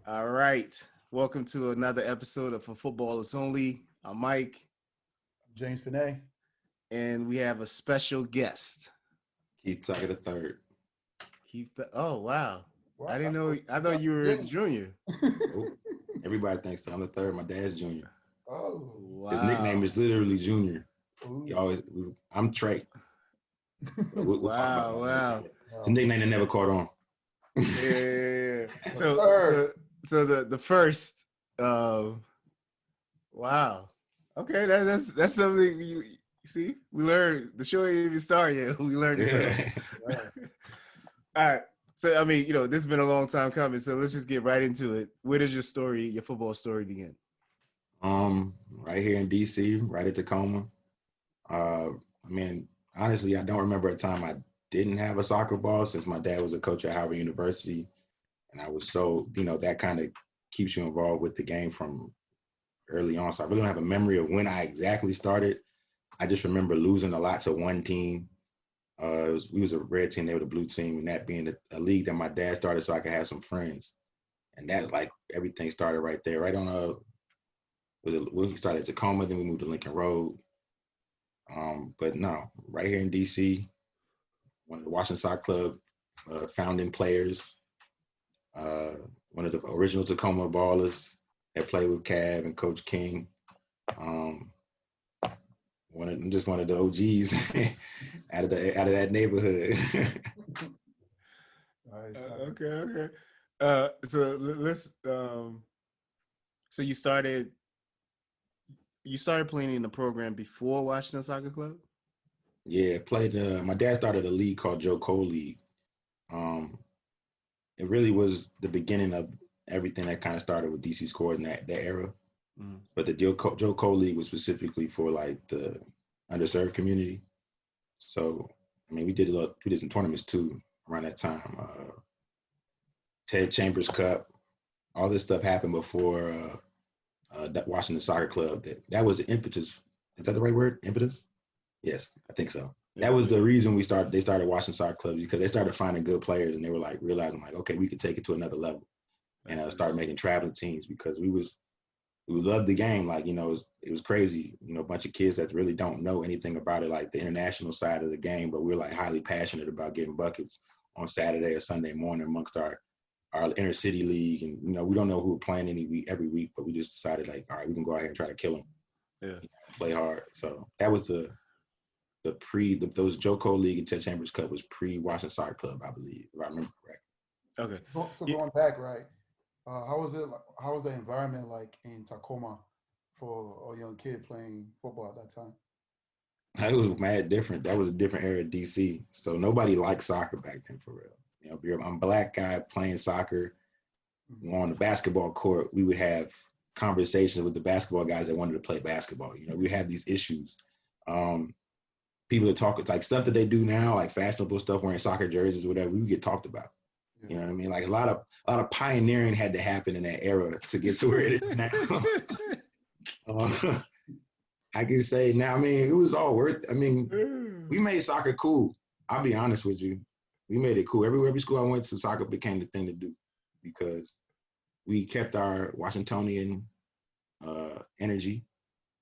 All right. Welcome to another episode of For Footballers Only. I'm Mike, James Panay. and we have a special guest. Keith Tucker the third. Oh, wow. I Well, didn't know. I I thought you were a didn't. junior. Nope. Everybody thinks that I'm the third. My dad's junior. Oh. His nickname Wow. is literally Junior. He Ooh. I'm Trey. But we'll talk about Wow. that later. Wow. It's a Wow. nickname that never caught on. Yeah. The So, third. so, so the first. Wow. Okay. That's something you see. We learned. The show ain't even started yet. We learned something. Right. All right. So, I mean, this has been a long time coming. So let's just get right into it. Where does your football story begin? Right here in DC, right at Tacoma. I mean, honestly, I don't remember a time I didn't have a soccer ball since my dad was a coach at Howard University. And I was so, that kind of keeps you involved with the game from early on. So I really don't have a memory of when I exactly started. I just remember losing a lot to one team. We was a red team, they were the blue team, and that being a league that my dad started so I could have some friends. And that's like everything started right there, right on we started at Tacoma, then we moved to Lincoln Road. But no, right here in DC, one of the Washington Soccer Club founding players, one of the original Tacoma ballers that played with Cab and Coach King. Just one of the OGs out of that neighborhood. Nice. Okay. So let's. So you started playing in the program before Washington Soccer Club. Yeah, played. My dad started a league called Joe Cole League. It really was the beginning of everything that kind of started with DC Scores in that era. Mm-hmm. But the Joe Cole League was specifically for like the underserved community. So, I mean, we did some tournaments too around that time. Ted Chambers Cup, all this stuff happened before that Washington Soccer Club. That was the impetus. Is that the right word? Impetus? Yes, I think so. Yeah. That was the reason they started Washington Soccer Club, because they started finding good players and they were like realizing like, okay, we could take it to another level, and start making traveling teams, because we loved the game. Like, it was crazy. A bunch of kids that really don't know anything about it, like the international side of the game, but we're like highly passionate about getting buckets on Saturday or Sunday morning amongst our inner city league. And, we don't know who we're playing every week, but we just decided like, all right, we can go out here and try to kill them. Yeah. Play hard. So that was those Joe Cole League and Ted Chambers Cup was pre-Washington Soccer Club, I believe, if I remember correct. Okay. So going back, right? How was it? How was the environment like in Tacoma for a young kid playing football at that time? It was mad different. That was a different era of DC. So nobody liked soccer back then, for real. I'm a black guy playing soccer. Mm-hmm. On the basketball court, we would have conversations with the basketball guys that wanted to play basketball. We have these issues. People that talk like stuff that they do now, like fashionable stuff, wearing soccer jerseys or whatever, we would get talked about. Yeah. You know what I mean? Like a lot of pioneering had to happen in that era to get to where it is now. I can say now, I mean, it was all worth. I mean, we made soccer cool. I'll be honest with you. We made it cool. Every school I went to, soccer became the thing to do, because we kept our Washingtonian energy.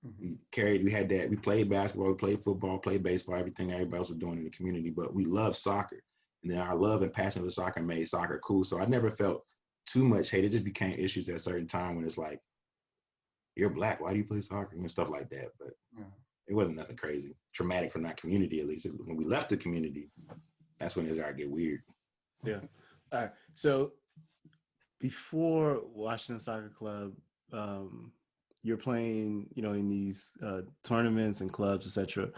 Mm-hmm. We played basketball, we played football, played baseball, everything everybody else was doing in the community, but we loved soccer. And then our love and passion for soccer made soccer cool. So I never felt too much hate. It just became issues at a certain time when it's like, you're black, why do you play soccer? And stuff like that. But It wasn't nothing crazy. Traumatic from that community, at least. When we left the community, that's when it started to get weird. Yeah. All right. So before Washington Soccer Club, you're playing, in these tournaments and clubs, etc.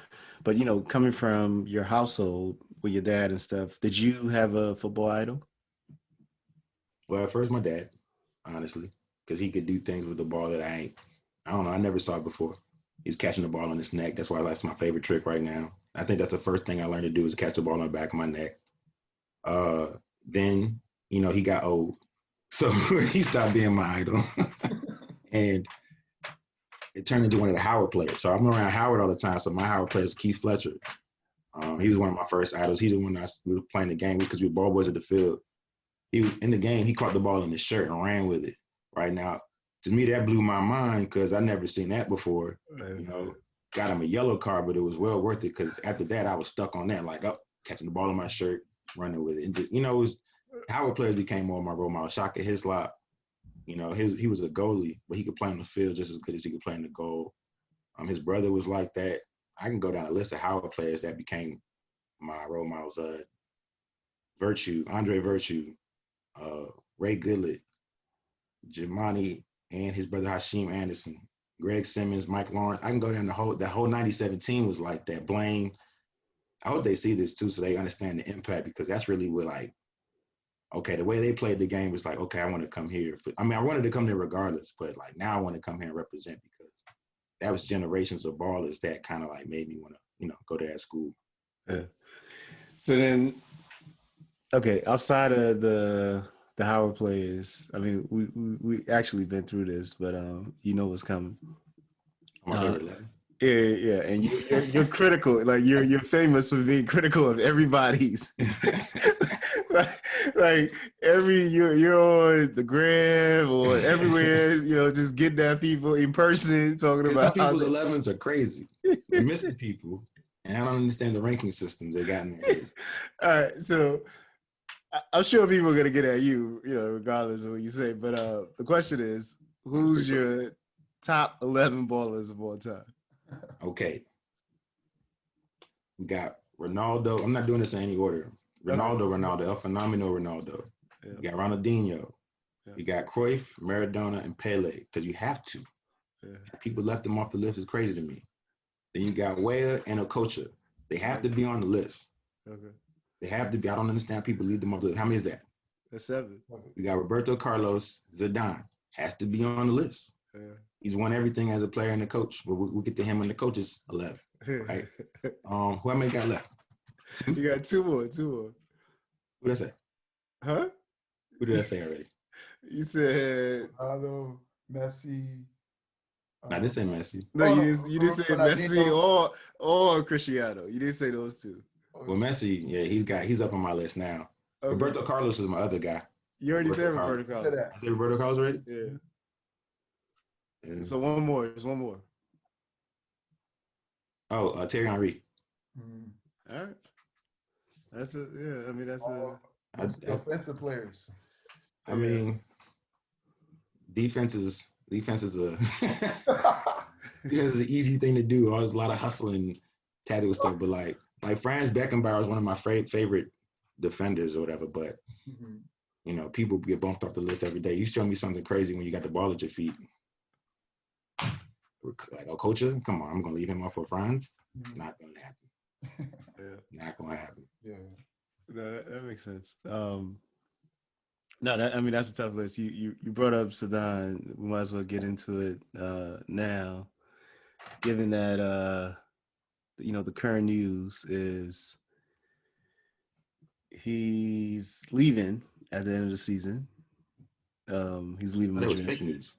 But, coming from your household with your dad and stuff, did you have a football idol? Well, at first my dad, honestly, because he could do things with the ball that I don't know. I never saw it before. He's catching the ball on his neck. That's why that's my favorite trick right now. I think that's the first thing I learned to do, is catch the ball on the back of my neck. Then, he got old. So he stopped being my idol. And it turned into one of the Howard players. So I'm around Howard all the time. So my Howard player is Keith Fletcher. He was one of my first idols. He's the one we were playing the game with, because we were ball boys at the field. he was in the game. He caught the ball in his shirt and ran with it. Right now, to me, that blew my mind because I never seen that before. You know, got him a yellow card, but it was well worth it because after that, I was stuck on that, like, catching the ball in my shirt, running with it. And just, you know, it was Howard players became more of my role model. Shaka Hislop, you know, he was a goalie, but he could play on the field just as good as he could play in the goal. His brother was like that. I can go down a list of Howard players that became my role models. Andre Virtue, Ray Goodlett, Jamani, and his brother Hashim Anderson, Greg Simmons, Mike Lawrence. I can go down the whole 97 team was like that. Blaine. I hope they see this too so they understand the impact because that's really what, like, okay, the way they played the game was like, okay, I want to come here. I wanted to come there regardless, but like now I want to come here and represent because that was generations of ballers that kind of like made me want to, you know, go to that school. Yeah. So then, okay, outside of the Howard players, I mean, we actually been through this, but you know what's coming. My favorite 11. Yeah, and you're critical. Like you're famous for being critical of everybody's. like you're on the gram or everywhere, you know, just getting at people in person, talking about people's 11s are crazy. They're missing people, and I don't understand the ranking systems they got in there. All right, so I'm sure people are gonna get at you, you know, regardless of what you say. But the question is, who's your top 11 ballers of all time? Okay. We got Ronaldo. I'm not doing this in any order. Ronaldo, El Fenomeno Ronaldo. Yeah. You got Ronaldinho. Yeah. You got Cruyff, Maradona, and Pele, because you have to. Yeah. People left them off the list. It's crazy to me. Then you got Weah and Okocha. They have to be on the list. Okay. They have to be. I don't understand people leave them off the list. How many is that? That's 7. We got Roberto Carlos. Zidane has to be on the list. Yeah. He's won everything as a player and a coach. But we'll get to him and the coaches 11. Right? Who I many got left? 2? You got 2 more. Who did I say? Huh? Who did I say already? You said Ronaldo, Messi. No, this ain't Messi. No, you didn't say Messi or Cristiano. You didn't say those 2. Well, Messi, yeah, he's up on my list now. Okay. Roberto Carlos is my other guy. You already said Roberto Carlos. I said Roberto Carlos already? Yeah. And so one more. There's one more. Oh, Thierry Henry. All right. That's it. Yeah, I mean that's defensive players. I mean, defense is defense is an easy thing to do. Always a lot of hustling, tattoo stuff. But like Franz Beckenbauer is one of my favorite defenders or whatever. But you know, people get bumped off the list every day. You show me something crazy when you got the ball at your feet. Like, Okocha, come on, I'm gonna leave him off for Franz. Not gonna happen. Not gonna happen. Yeah, no, that makes sense. No, I mean that's a tough list. You brought up Zidane. We might as well get into it now, given that you know the current news is he's leaving at the end of the season. He's leaving. That was fake news.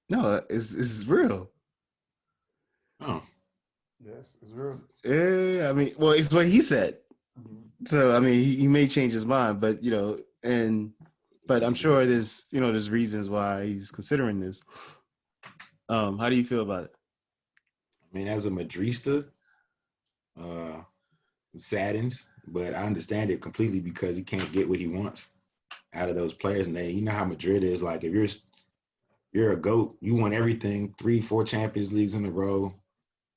No, it's real. Oh. Yes, it's real. Yeah, I mean, well, it's what he said. So, I mean, he may change his mind, but, you know, but I'm sure there's reasons why he's considering this. How do you feel about it? I mean, as a Madrista, I'm saddened, but I understand it completely because he can't get what he wants out of those players. And you know how Madrid is. Like, if you're a GOAT, you won everything, 3-4 Champions Leagues in a row.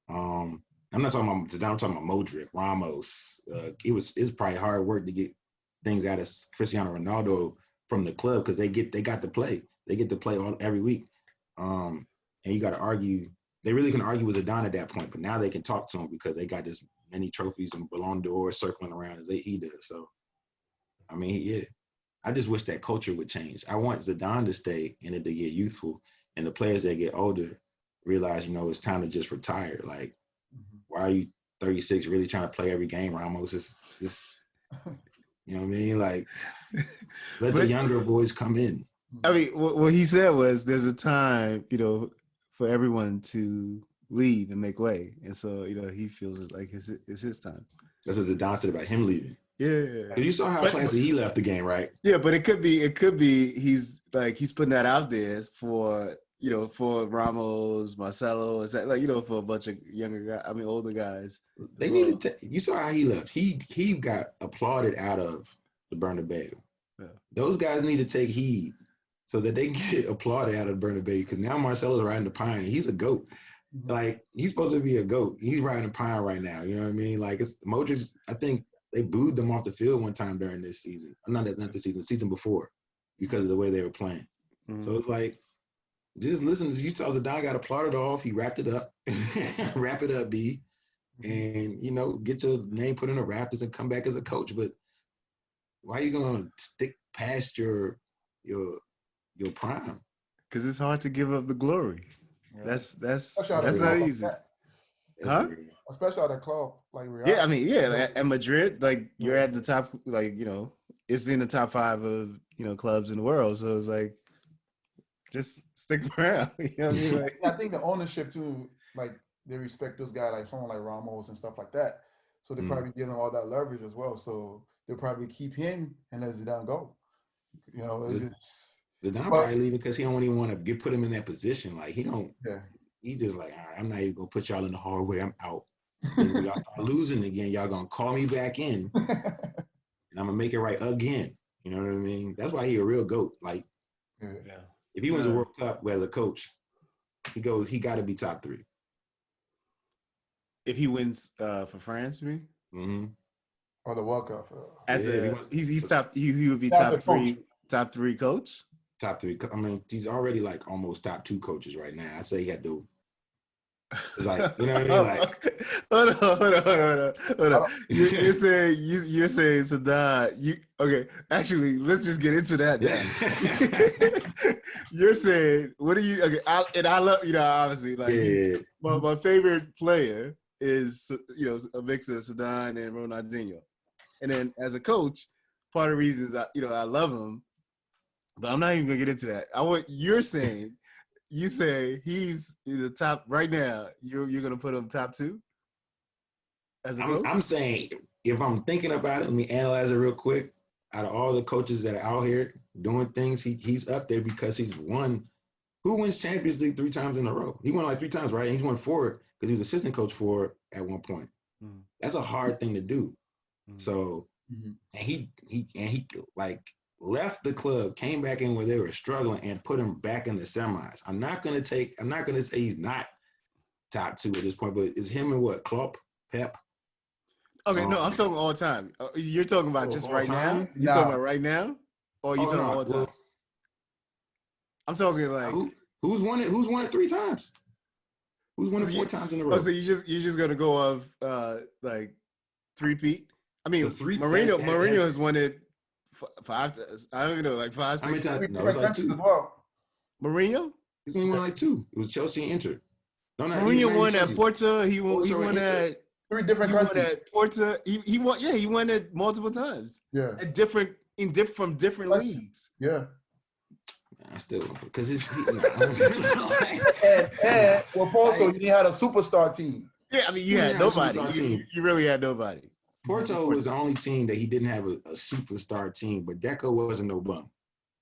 I'm not talking about Zidane, I'm talking about Modric, Ramos. It was probably hard work to get things out of Cristiano Ronaldo from the club because they got to play. They get to play every week. And you got to argue. They really can argue with Zidane at that point, but now they can talk to him because they got this many trophies and Ballon d'Or circling around as he does. So, I mean, yeah. I just wish that culture would change. I want Zidane to stay and to get youthful, and the players that get older realize, you know, it's time to just retire. Like, why are you 36 really trying to play every game, Ramos? It's just, you know what I mean? Like, let the younger boys come in. I mean, what he said was there's a time, you know, for everyone to leave and make way. And so, you know, he feels it like it's his time. That's what Zidane said about him leaving. Yeah. Cause you saw how classy he left the game, right? Yeah, but it could be he's putting that out there for for Ramos, Marcelo, is that for a bunch of younger guys, older guys. They needed to. You saw how he left. He got applauded out of the Bernabeu. Yeah. Those guys need to take heed so that they can get applauded out of the Bernabeu because now Marcelo's riding the pine. He's a GOAT. Mm-hmm. Like, he's supposed to be a GOAT. He's riding the pine right now. You know what I mean? Like, it's Modric, I think they booed them off the field one time during this season. Not this season, the season before, because of the way they were playing. Mm-hmm. So it's like, just listen. You saw Zidane got applauded off. He wrapped it up. Wrap it up, B. And, get your name put in the Raptors and come back as a coach. But why are you going to stick past your prime? Because it's hard to give up the glory. Yeah. That's not easy. Huh? Especially at a club like Real. Yeah, at Madrid, you're at the top, it's in the top 5 of, clubs in the world. So it's like, just stick around. You know what I mean? I think the ownership too, they respect those guys, like someone like Ramos and stuff like that. So they probably give him all that leverage as well. So they'll probably keep him and let Zidane go. Zidane probably leaving because he don't even want to put him in that position. Like, he don't. Yeah. He's just like, all right, I'm not even gonna put y'all in the hard way. I'm out. Y'all start losing again. Y'all gonna call me back in, and I'm gonna make it right again. You know what I mean? That's why he a real GOAT. Like, if he wins a World Cup as a coach, he got to be top 3. If he wins for France, me. Mm-hmm. Or the World Cup. He's top. He would be top 3. Top 3 coach. Top 3. I mean, he's already almost top 2 coaches right now. I say he had to. It's like, you know what I mean? Like, hold on. You're saying Zidane. Okay? Actually, let's just get into that. Yeah. You're saying, what do you? Okay, I love obviously my favorite player is a mix of Zidane and Ronaldinho, and then as a coach, part of the reasons I love him. But I'm not even gonna get into that. You're saying, you say he's the top right now. You're gonna put him top 2 as a coach? I'm saying, if I'm thinking about it, let me analyze it real quick. Out of all the coaches that are out here doing things, he's up there because he's won. Who wins Champions League 3 times in a row? He won 3 times, right? And he's won 4 because he was assistant coach for it at one point. Mm-hmm. That's a hard thing to do. Mm-hmm. So, and he left the club, came back in where they were struggling, and put him back in the semis. I'm not gonna say he's not top 2 at this point, but it's him and what? Klopp, Pep. Okay, no, I'm talking all time. You're talking about just right now? You're talking about right now? Or you talking all time? Well, I'm talking like who's won it 3 times? Who's won it 4 times in a row? Oh, so you're just gonna go off three-peat? I mean, Mourinho has won it 5 times. I don't even know, 5, 6 times. No, it's like 2. Mourinho? He's only won 2. It was Chelsea and Inter. Mourinho won at Porto. He won at 3 different countries. He won at Porto. He won. Yeah, he won it multiple times. Yeah, from different leagues. Yeah. I still because it's and Porto, you didn't have a superstar team. Yeah, I mean, you had nobody. You really had nobody. Porto was the only team that he didn't have a superstar team, but Deco wasn't no bum.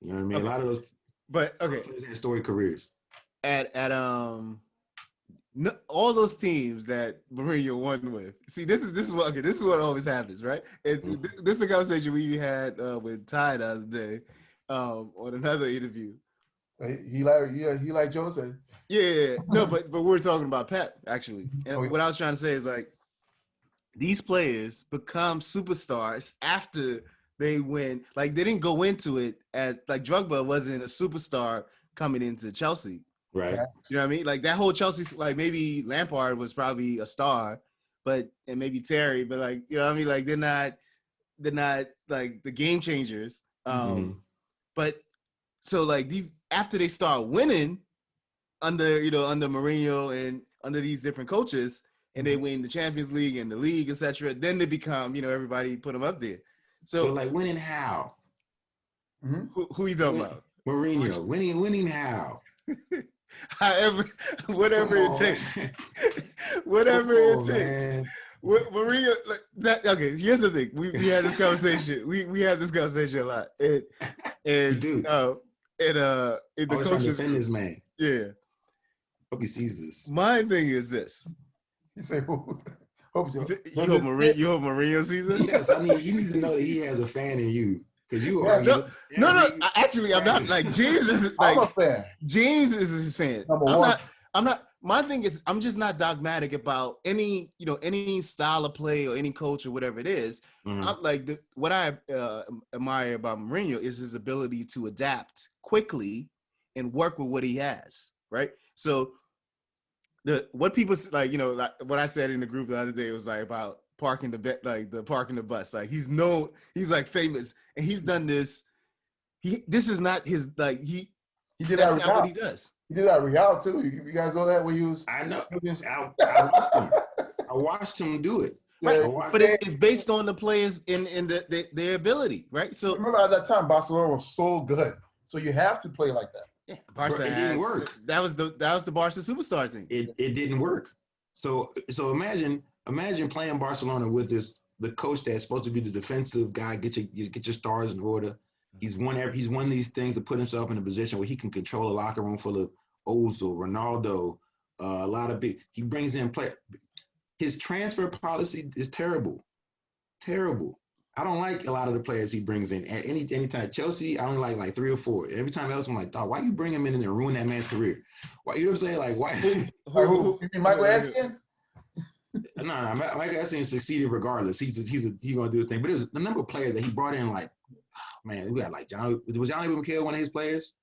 You know what I mean? Okay. A lot of those, but okay, players had storied careers. At all those teams that Mourinho won with. See, this is what always happens, right? This is the conversation we had with Ty the other day on another interview. He like Jose. Yeah. No, but we're talking about Pep actually, and what I was trying to say is these players become superstars after they win. Like, they didn't go into it as Drogba wasn't a superstar coming into Chelsea. Right. You know what I mean? Like, that whole Chelsea, maybe Lampard was probably a star, and maybe Terry, but you know what I mean? Like, they're not like the game changers. But so these, after they start winning under Mourinho and under these different coaches, and they win the Champions League and the league, etc., then they become, everybody put them up there. So winning how? Who you talking about? Mourinho. Winning how? However, whatever it takes. Whatever it takes. Mourinho, okay, here's the thing. We had this conversation. We had this conversation a lot. And Dude. in the coaches trying to defend this man. Yeah. Hope he sees this. My thing is this. You say who? You hope Mourinho sees it? Yes, I mean, you need to know that he has a fan in you. Because you are. No. Actually, I'm not. Like, James is like. I'm a fan. James is his fan. I'm not. My thing is, I'm just not dogmatic about any style of play or any coach or whatever it is. I'm like, what I admire about Mourinho is his ability to adapt quickly and work with what he has, right? So what people like, like what I said in the group the other day was like about parking the bus. Like, he's like famous, and he's done this. This is not his, like, he did that's not what he does. He did that Real too. You guys know that when he was. I know. I watched him. I watched him do it. Right, but it's based on the players in their ability, right? So remember at that time, Barcelona was so good, so you have to play like that. Yeah, Barca it didn't work. That was the Barca superstar team. It didn't work. So imagine playing Barcelona with the coach that's supposed to be the defensive guy. Get your stars in order. He's won these things to put himself in a position where he can control a locker room full of Ozil, Ronaldo, a lot of big. He brings in play. His transfer policy is terrible. Terrible. I don't like a lot of the players he brings in. At any time, Chelsea, I only like 3 or 4. Every time else, I'm like, dog, why you bring him in and ruin that man's career? Why, you know what I'm saying? Like, why? Who? Michael Essien? No, Michael Essien succeeded regardless. He's gonna do his thing. But it was the number of players that he brought in. Like, man, we got like John. Was Johnny McHale one of his players?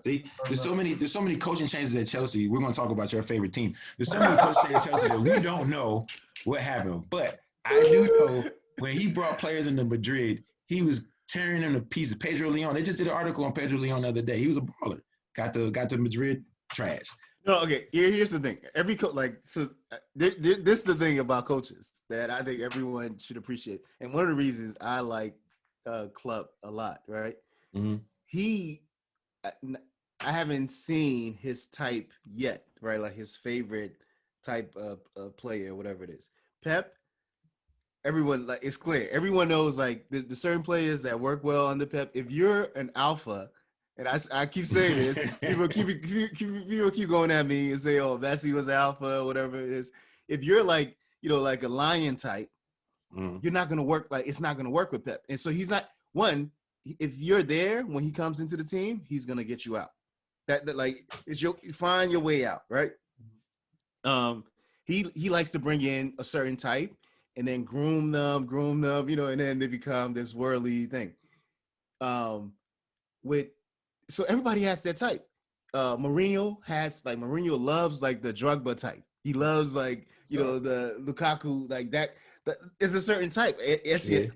There's so many coaching changes at Chelsea. We're gonna talk about your favorite team. There's so many coaching changes at Chelsea that we don't know what happened. But I do know when he brought players into Madrid, he was tearing them to pieces. Pedro Leon. They just did an article on Pedro Leon the other day. He was a baller. Got to Madrid trash. No, okay. Here's the thing. Every coach, this is the thing about coaches that I think everyone should appreciate. And one of the reasons I like Klopp a lot, right? Mm-hmm. I haven't seen his type yet, right? Like his favorite type of player, whatever it is. Pep, everyone, like, it's clear. Everyone knows, like, the certain players that work well under Pep. If you're an alpha, and I keep saying this, people keep going at me and say, oh, Messi was alpha or whatever it is. If you're like, like a lion type, you're not going to work, like, it's not going to work with Pep. And so he's not, one, if you're there when he comes into the team, he's going to get you out. That like, find your way out, right? He likes to bring in a certain type and then groom them, and then they become this worldly thing. So everybody has their type. Mourinho loves like the Drogba type. He loves like, the Lukaku, like that. It's a certain type.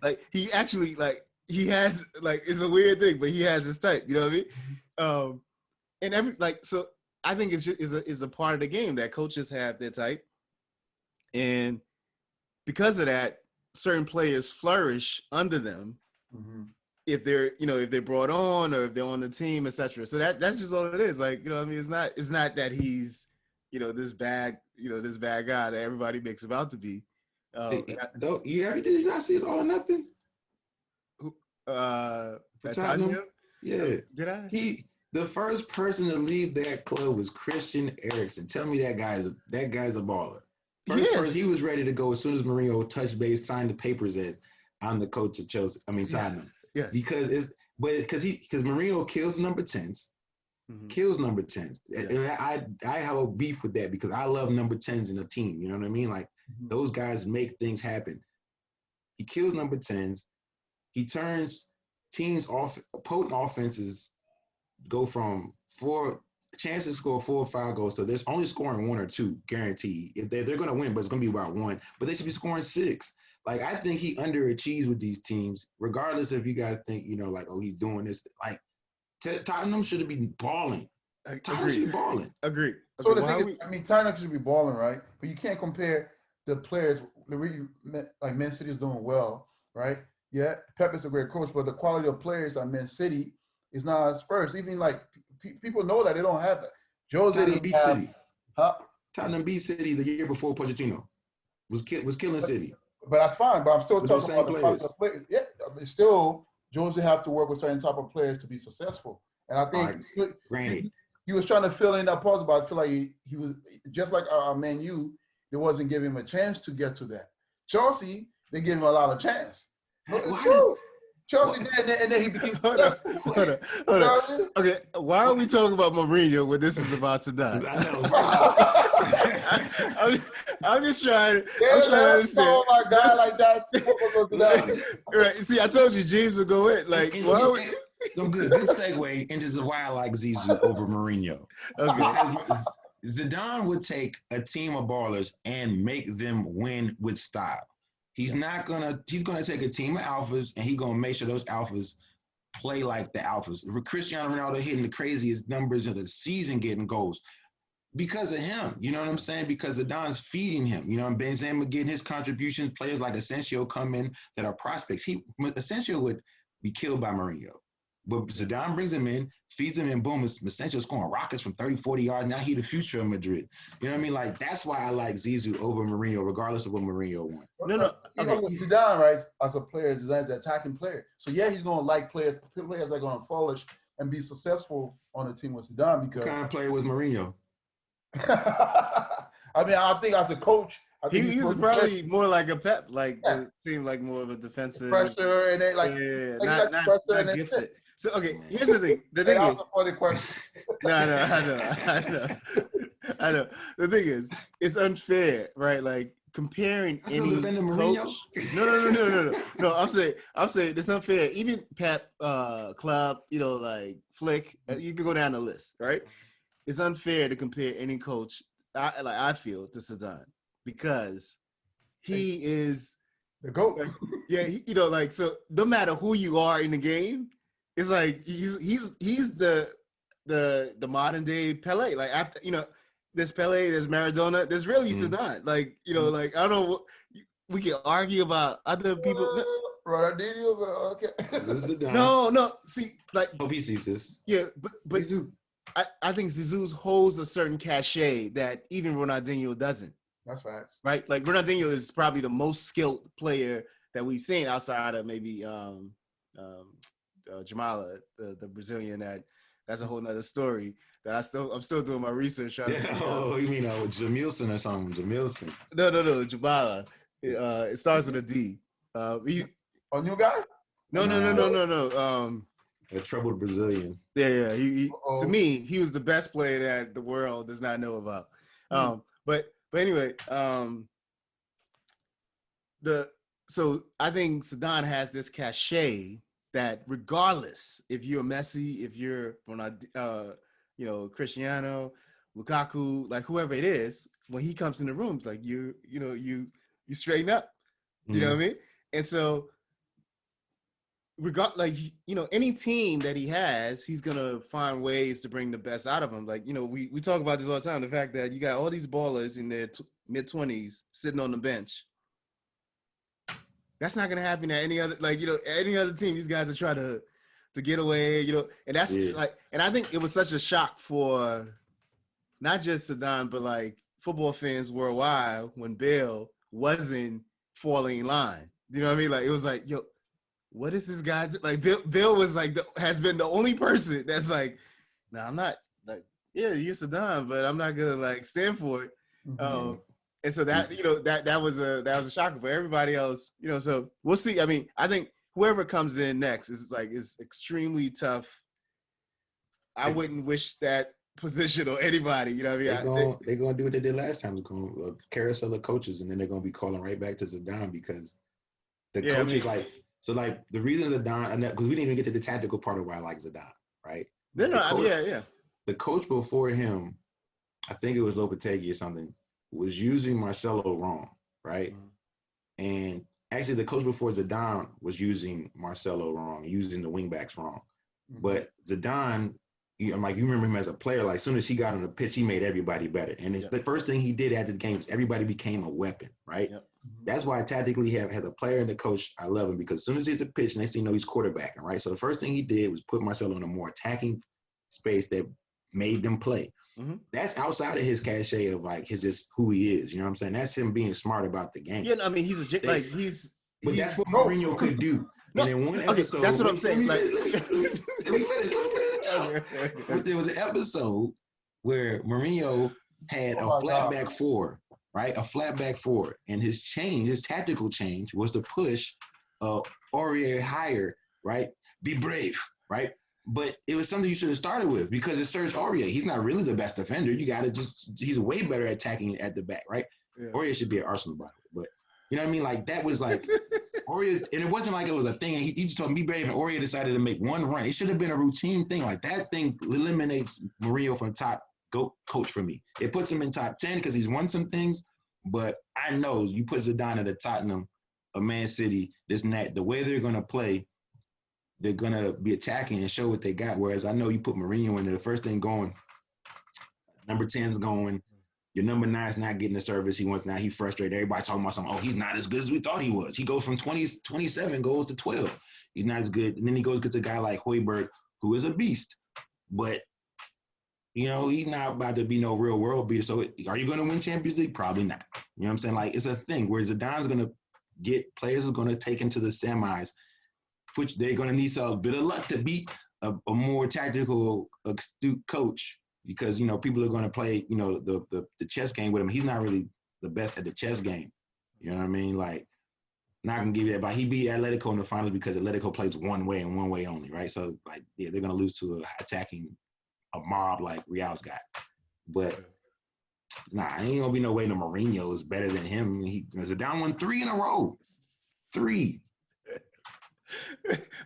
Like he actually like he has like, it's a weird thing, but he has his type. You know what I mean? And so I think it's just is a part of the game that coaches have their type, and because of that, certain players flourish under them. Mm-hmm. If they're brought on or if they're on the team, etc. So that's just all it is. Like, I mean, it's not that he's, this bad guy that everybody makes him out to be. Did you not see it's all or nothing? Tottenham? Yeah. Did I? The first person to leave that club was Christian Eriksen. Tell me that guy's a baller. First, he was ready to go as soon as Mourinho touched base, signed the papers as I'm the coach of Chelsea. I mean, Tottenham. Yeah. Because Mourinho kills number 10s, kills number 10s. Yeah. And I have a beef with that because I love number 10s in a team. You know what I mean? Like, those guys make things happen. He kills number 10s. He turns teams off. Potent offenses go from 4 chances to score 4 or 5 goals. So there's only scoring 1 or 2 guaranteed. If they're going to win, but it's going to be about 1. But they should be scoring 6. Like, I think he underachieves with these teams, regardless if you guys think, like, oh, he's doing this. Like, Tottenham should be balling. Tottenham should be balling. Agree. So the thing is, Tottenham should be balling, right? But you can't compare the players. Like, Man City is doing well, right? Yeah, Pep is a great coach, but the quality of players at Man City is not as Spurs. Even, like, people know that they don't have that. Jose didn't have. Huh? Tottenham beat City the year before Pochettino was killing City. But that's fine. But I'm still With those talking same about the players. type of players. Yeah, I mean, still, Jones have to work with certain type of players to be successful. And I think Granted, he was trying to fill in that puzzle, but I feel like he was just like Man U. They wasn't giving him a chance to get to that. Chelsea, they gave him a lot of chance. Chelsea did, and then he became successful. Hold on. Okay, why are we talking about Mourinho when this is about Zidane? I know. I'm just trying. Yeah, I'm trying to understand. Oh my God, like that. Right. See, I told you James would go in. Like, why are we? So good segue into why I like Zizou over Mourinho. Okay. Because Zidane would take a team of ballers and make them win with style. He's gonna take a team of alphas and he's gonna make sure those alphas play like the alphas. Cristiano Ronaldo hitting the craziest numbers of the season, getting goals because of him. You know what I'm saying? Because Zidane's feeding him. You know, and Benzema getting his contributions. Players like Asensio come in that are prospects. Asensio would be killed by Mourinho. But Zidane brings him in, feeds him in, boom, Asensio scoring rockets from 30, 40 yards. Now he's the future of Madrid. You know what I mean? Like, that's why I like Zizou over Mourinho, regardless of what Mourinho wants. No. You know, Zidane, right, as a player, Zidane's an attacking player. So, yeah, he's going to like players that are going to flourish and be successful on a team with Zidane because – What kind of player was Mourinho? I mean, I think as a coach – he was probably more like a Pep. Like, it seemed like more of a defensive. Pressure and then, like – not gifted. So, okay, here's the thing. The thing is, a funny question. I know. The thing is, it's unfair, right? Like comparing any coach. No. I'm saying it's unfair. Even Pep, Club, you know, like Flick, you can go down the list, right? It's unfair to compare any coach. I feel to Zidane because he is the GOAT. Like, so no matter who you are in the game. It's like he's the modern day Pele. Like after there's Pele, there's Maradona, there's really Zidane. Like like I don't know. We can argue about other people. Ronaldinho, okay. No. See, like hope he sees this. Yeah, but Zizou, I think Zizou holds a certain cachet that even Ronaldinho doesn't. That's facts. Right? Like Ronaldinho is probably the most skilled player that we've seen outside of maybe Jamala, the Brazilian. That's a whole nother story. That I'm still doing my research. You mean Jamilson or something? Jamilson? No, Jamala. It starts with a D. A new guy? No. A troubled Brazilian. Yeah. He to me, he was the best player that the world does not know about. But anyway, so I think Zidane has this cachet that regardless if you're Messi, if you're Cristiano, Lukaku, like whoever it is, when he comes in the room, like you straighten up. Do you know what I mean? And so any team that he has, he's gonna find ways to bring the best out of them. Like, we talk about this all the time, the fact that you got all these ballers in their mid-20s sitting on the bench. That's not gonna happen at any other any other team. These guys are trying to get away, and that's and I think it was such a shock for not just Zidane, but like football fans worldwide when Bale wasn't falling in line. You know what I mean? Like it was like, what is this guy like? Bale was like has been the only person that's like, I'm not like, you're Zidane, but I'm not gonna like stand for it. Mm-hmm. And so that that was a shocker for everybody else. So we'll see. I mean, I think whoever comes in next is extremely tough. I wouldn't wish that position on anybody. You know what I mean? They're gonna do what they did last time. They're gonna carousel of coaches, and then they're gonna be calling right back to Zidane because the coaches the reason Zidane, because we didn't even get to the tactical part of why I like Zidane, right? The coach before him, I think it was Lopetegui or something, was using Marcelo wrong, right? Mm-hmm. And actually, the coach before Zidane was using Marcelo wrong, using the wingbacks wrong. Mm-hmm. But Zidane, you remember him as a player. Like, as soon as he got on the pitch, he made everybody better. And the first thing he did after the game is everybody became a weapon, right? Yep. Mm-hmm. That's why tactically, as a player and the coach, I love him because as soon as he's the pitch, next thing you know, he's quarterbacking, right? So the first thing he did was put Marcelo in a more attacking space that made them play. That's outside of his cachet of like his just who he is. You know what I'm saying? That's him being smart about the game. Yeah, I mean, he's like but that's what no. Mourinho could do. No, And in one okay, episode, that's what I'm saying. Let Like, me finish. Let me finish the joke. But there was an episode where Mourinho had a flat back four, right? A flat back four. And his tactical change was to push Aurier higher, right? Be brave, right? But it was something you should have started with because it serves Aurier. He's not really the best defender. You got to he's way better at attacking at the back, right? Yeah. Aurier should be at Arsenal, by the way. But you know what I mean? Like, that was like Aurier, and it wasn't like it was a thing. He just told me, be brave, and Aurier decided to make one run. It should have been a routine thing. Like, that thing eliminates Mourinho from top coach for me. It puts him in top 10 because he's won some things, but I know you put Zidane at a Tottenham, a Man City, this and that, the way they're going to play, they're going to be attacking and show what they got. Whereas I know you put Mourinho in there, the first thing going, number 10's going, your number 9's not getting the service he wants now. He's frustrated. Everybody talking about something. Oh, he's not as good as we thought he was. He goes from 27 goes to 12. He's not as good. And then he gets a guy like Højbjerg, who is a beast. But, you know, he's not about to be no real world beater. So are you going to win Champions League? Probably not. You know what I'm saying? Like, it's a thing where Zidane's going to get players are going to take him to the semis, which they're going to need a bit of luck to beat a more tactical, astute coach. Because, you know, people are going to play, you know, the chess game with him. He's not really the best at the chess game. You know what I mean? Like, not going to give you that. But he beat Atletico in the finals because Atletico plays one way and one way only, right? So, like, yeah, they're going to lose to attacking a mob like Real's got. But, nah, ain't going to be no way the Mourinho is better than him. Zidane won 3 in a row. 3.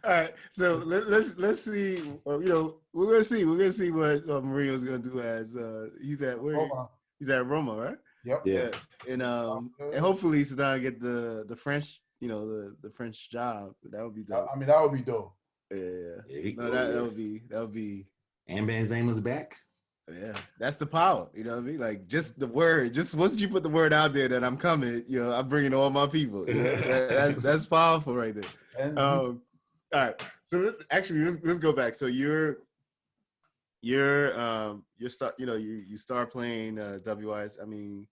All right, so let's see. You know, we're gonna see what Mourinho's gonna do as he's at Roma. He's at Roma, right? Yep. Yeah. And hopefully Zidane get the French, you know, the French job. That would be dope. I mean, that would be dope. Yeah. No, that would be. And Benzema's back. Yeah, that's the power. You know what I mean? Like, just the word. Just once you put the word out there that I'm coming, you know, I'm bringing all my people. You know? That's powerful right there. All right. So let's go back. So you start playing WIS. I mean,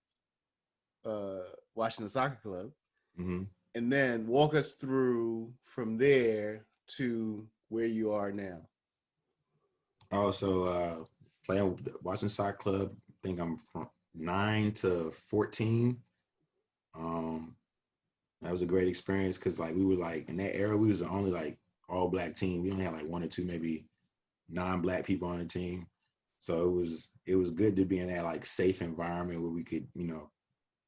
Washington Soccer Club, and then walk us through from there to where you are now. Oh, so playing Washington Soccer Club, I think I'm from 9 to 14. That was a great experience because, like, we were like in that era, we was the only like all black team. We only had like 1 or 2 maybe non-black people on the team. So it was good to be in that like safe environment where we could, you know,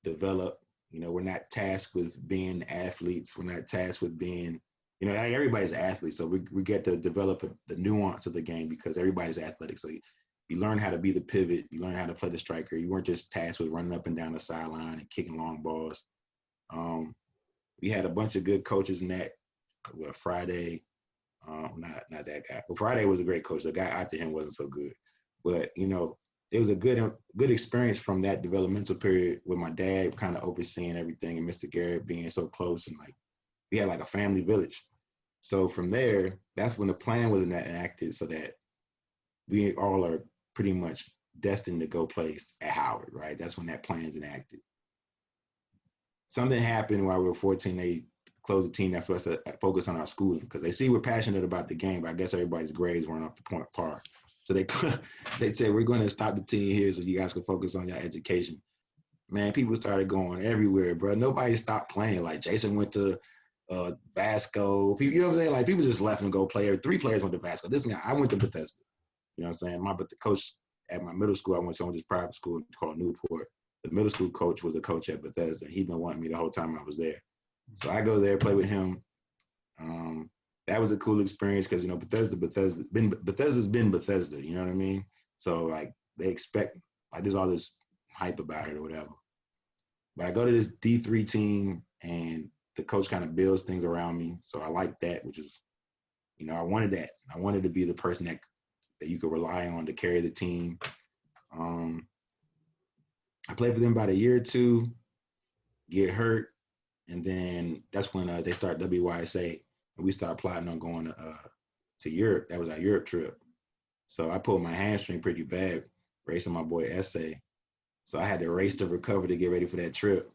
develop. You know, we're not tasked with being athletes. We're not tasked with being, you know, everybody's an athlete. So we get to develop the nuance of the game because everybody's athletic. So you learn how to be the pivot. You learn how to play the striker. You weren't just tasked with running up and down the sideline and kicking long balls. We had a bunch of good coaches in that. Well, Friday, not that guy. Well, Friday was a great coach. The guy after him wasn't so good. But, you know, it was a good experience from that developmental period with my dad kind of overseeing everything and Mr. Garrett being so close. And, like, we had like a family village. So from there, that's when the plan was enacted so that we all are pretty much destined to go play at Howard, right? That's when that plan is enacted. Something happened while we were 14. They closed the team for us to focus on our schooling because they see we're passionate about the game, but I guess everybody's grades weren't up to par. So they said, we're going to stop the team here so you guys can focus on your education. Man, people started going everywhere, bro. Nobody stopped playing. Like, Jason went to Vasco. People, you know what I'm saying? Like, people just left and go play. 3 players went to Vasco. This guy, I went to Bethesda. You know what I'm saying? But the coach at my middle school, I went to this private school called Newport. The middle school coach was a coach at Bethesda. He'd been wanting me the whole time I was there. So I go there, play with him. That was a cool experience because, you know, Bethesda's been Bethesda, you know what I mean? So, like, they expect, like, there's all this hype about it or whatever. But I go to this D3 team and the coach kind of builds things around me. So I like that, which is, you know, I wanted that. I wanted to be the person that you could rely on to carry the team. I played for them about a year or 2, get hurt, and then that's when they start WYSA, and we start plotting on going to Europe. That was our Europe trip. So I pulled my hamstring pretty bad racing my boy Essay. So I had to race to recover to get ready for that trip.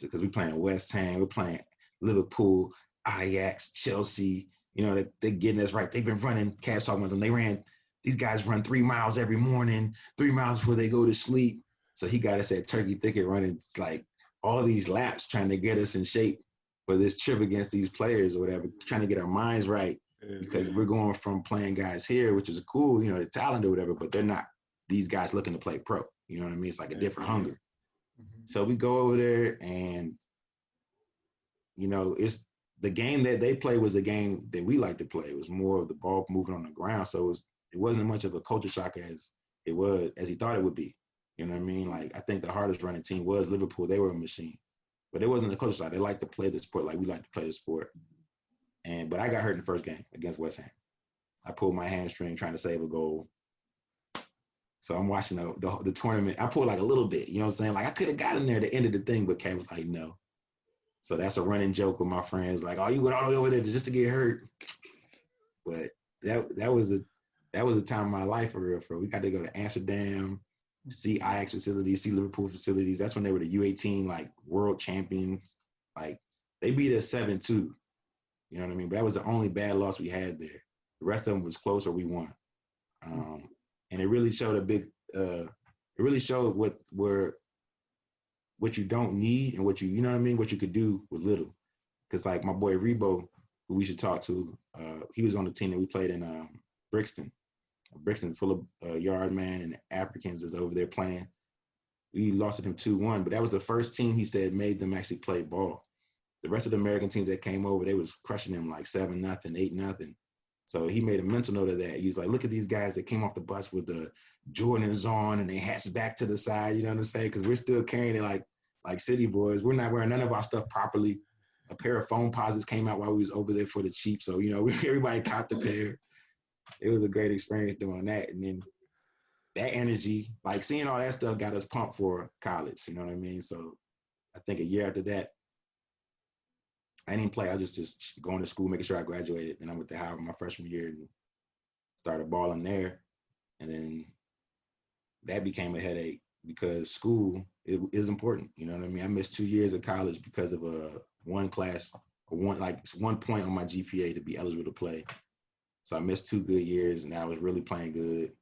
Because we playing West Ham, we're playing Liverpool, Ajax, Chelsea. You know, they're getting us right. They've been running cash talking them. These guys run 3 miles every morning, 3 miles before they go to sleep. So he got us at Turkey Thicket running like all these laps trying to get us in shape for this trip against these players or whatever, trying to get our minds right because we're going from playing guys here, which is cool, you know, the talent or whatever, but they're not these guys looking to play pro. You know what I mean? It's like a different hunger. So we go over there and, you know, it's the game that they play was the game that we like to play. It was more of the ball moving on the ground. So it wasn't much of a culture shock as he thought it would be. You know what I mean? Like, I think the hardest running team was Liverpool. They were a machine. But it wasn't a culture shock. They like to play the sport like we like to play the sport. But I got hurt in the first game against West Ham. I pulled my hamstring trying to save a goal. So I'm watching the tournament. I pulled like a little bit, you know what I'm saying? Like I could have gotten there at the end of the thing, but Kat was like, no. So that's a running joke with my friends. Like, oh, you went all the way over there just to get hurt. But that was a time of my life for real. We got to go to Amsterdam, see Ajax facilities, see Liverpool facilities. That's when they were the U18 like world champions. Like they beat us 7-2. You know what I mean? But that was the only bad loss we had there. The rest of them was close or we won. And it really showed it really showed what you don't need and what you know what I mean, what you could do with little. Because like my boy Rebo, who we should talk to, he was on the team that we played in Brixton. Brixton full of yard man and Africans is over there playing. We lost to him 2-1, but that was the first team he said made them actually play ball. The rest of the American teams that came over, they was crushing them like 7-0, 8-0. So he made a mental note of that. He was like, look at these guys that came off the bus with the Jordans on and their hats back to the side, you know what I'm saying? Because we're still carrying it like city boys. We're not wearing none of our stuff properly. A pair of phone posits came out while we was over there for the cheap. So, you know, everybody copped a pair. It was a great experience doing that. And then that energy, like seeing all that stuff got us pumped for college, you know what I mean? So I think a year after that, I didn't play. I was just going to school, making sure I graduated. Then I went to Howard my freshman year and started balling there. And then that became a headache because school is important. You know what I mean? I missed 2 years of college because of one point on my GPA to be eligible to play. So I missed 2 good years and I was really playing good.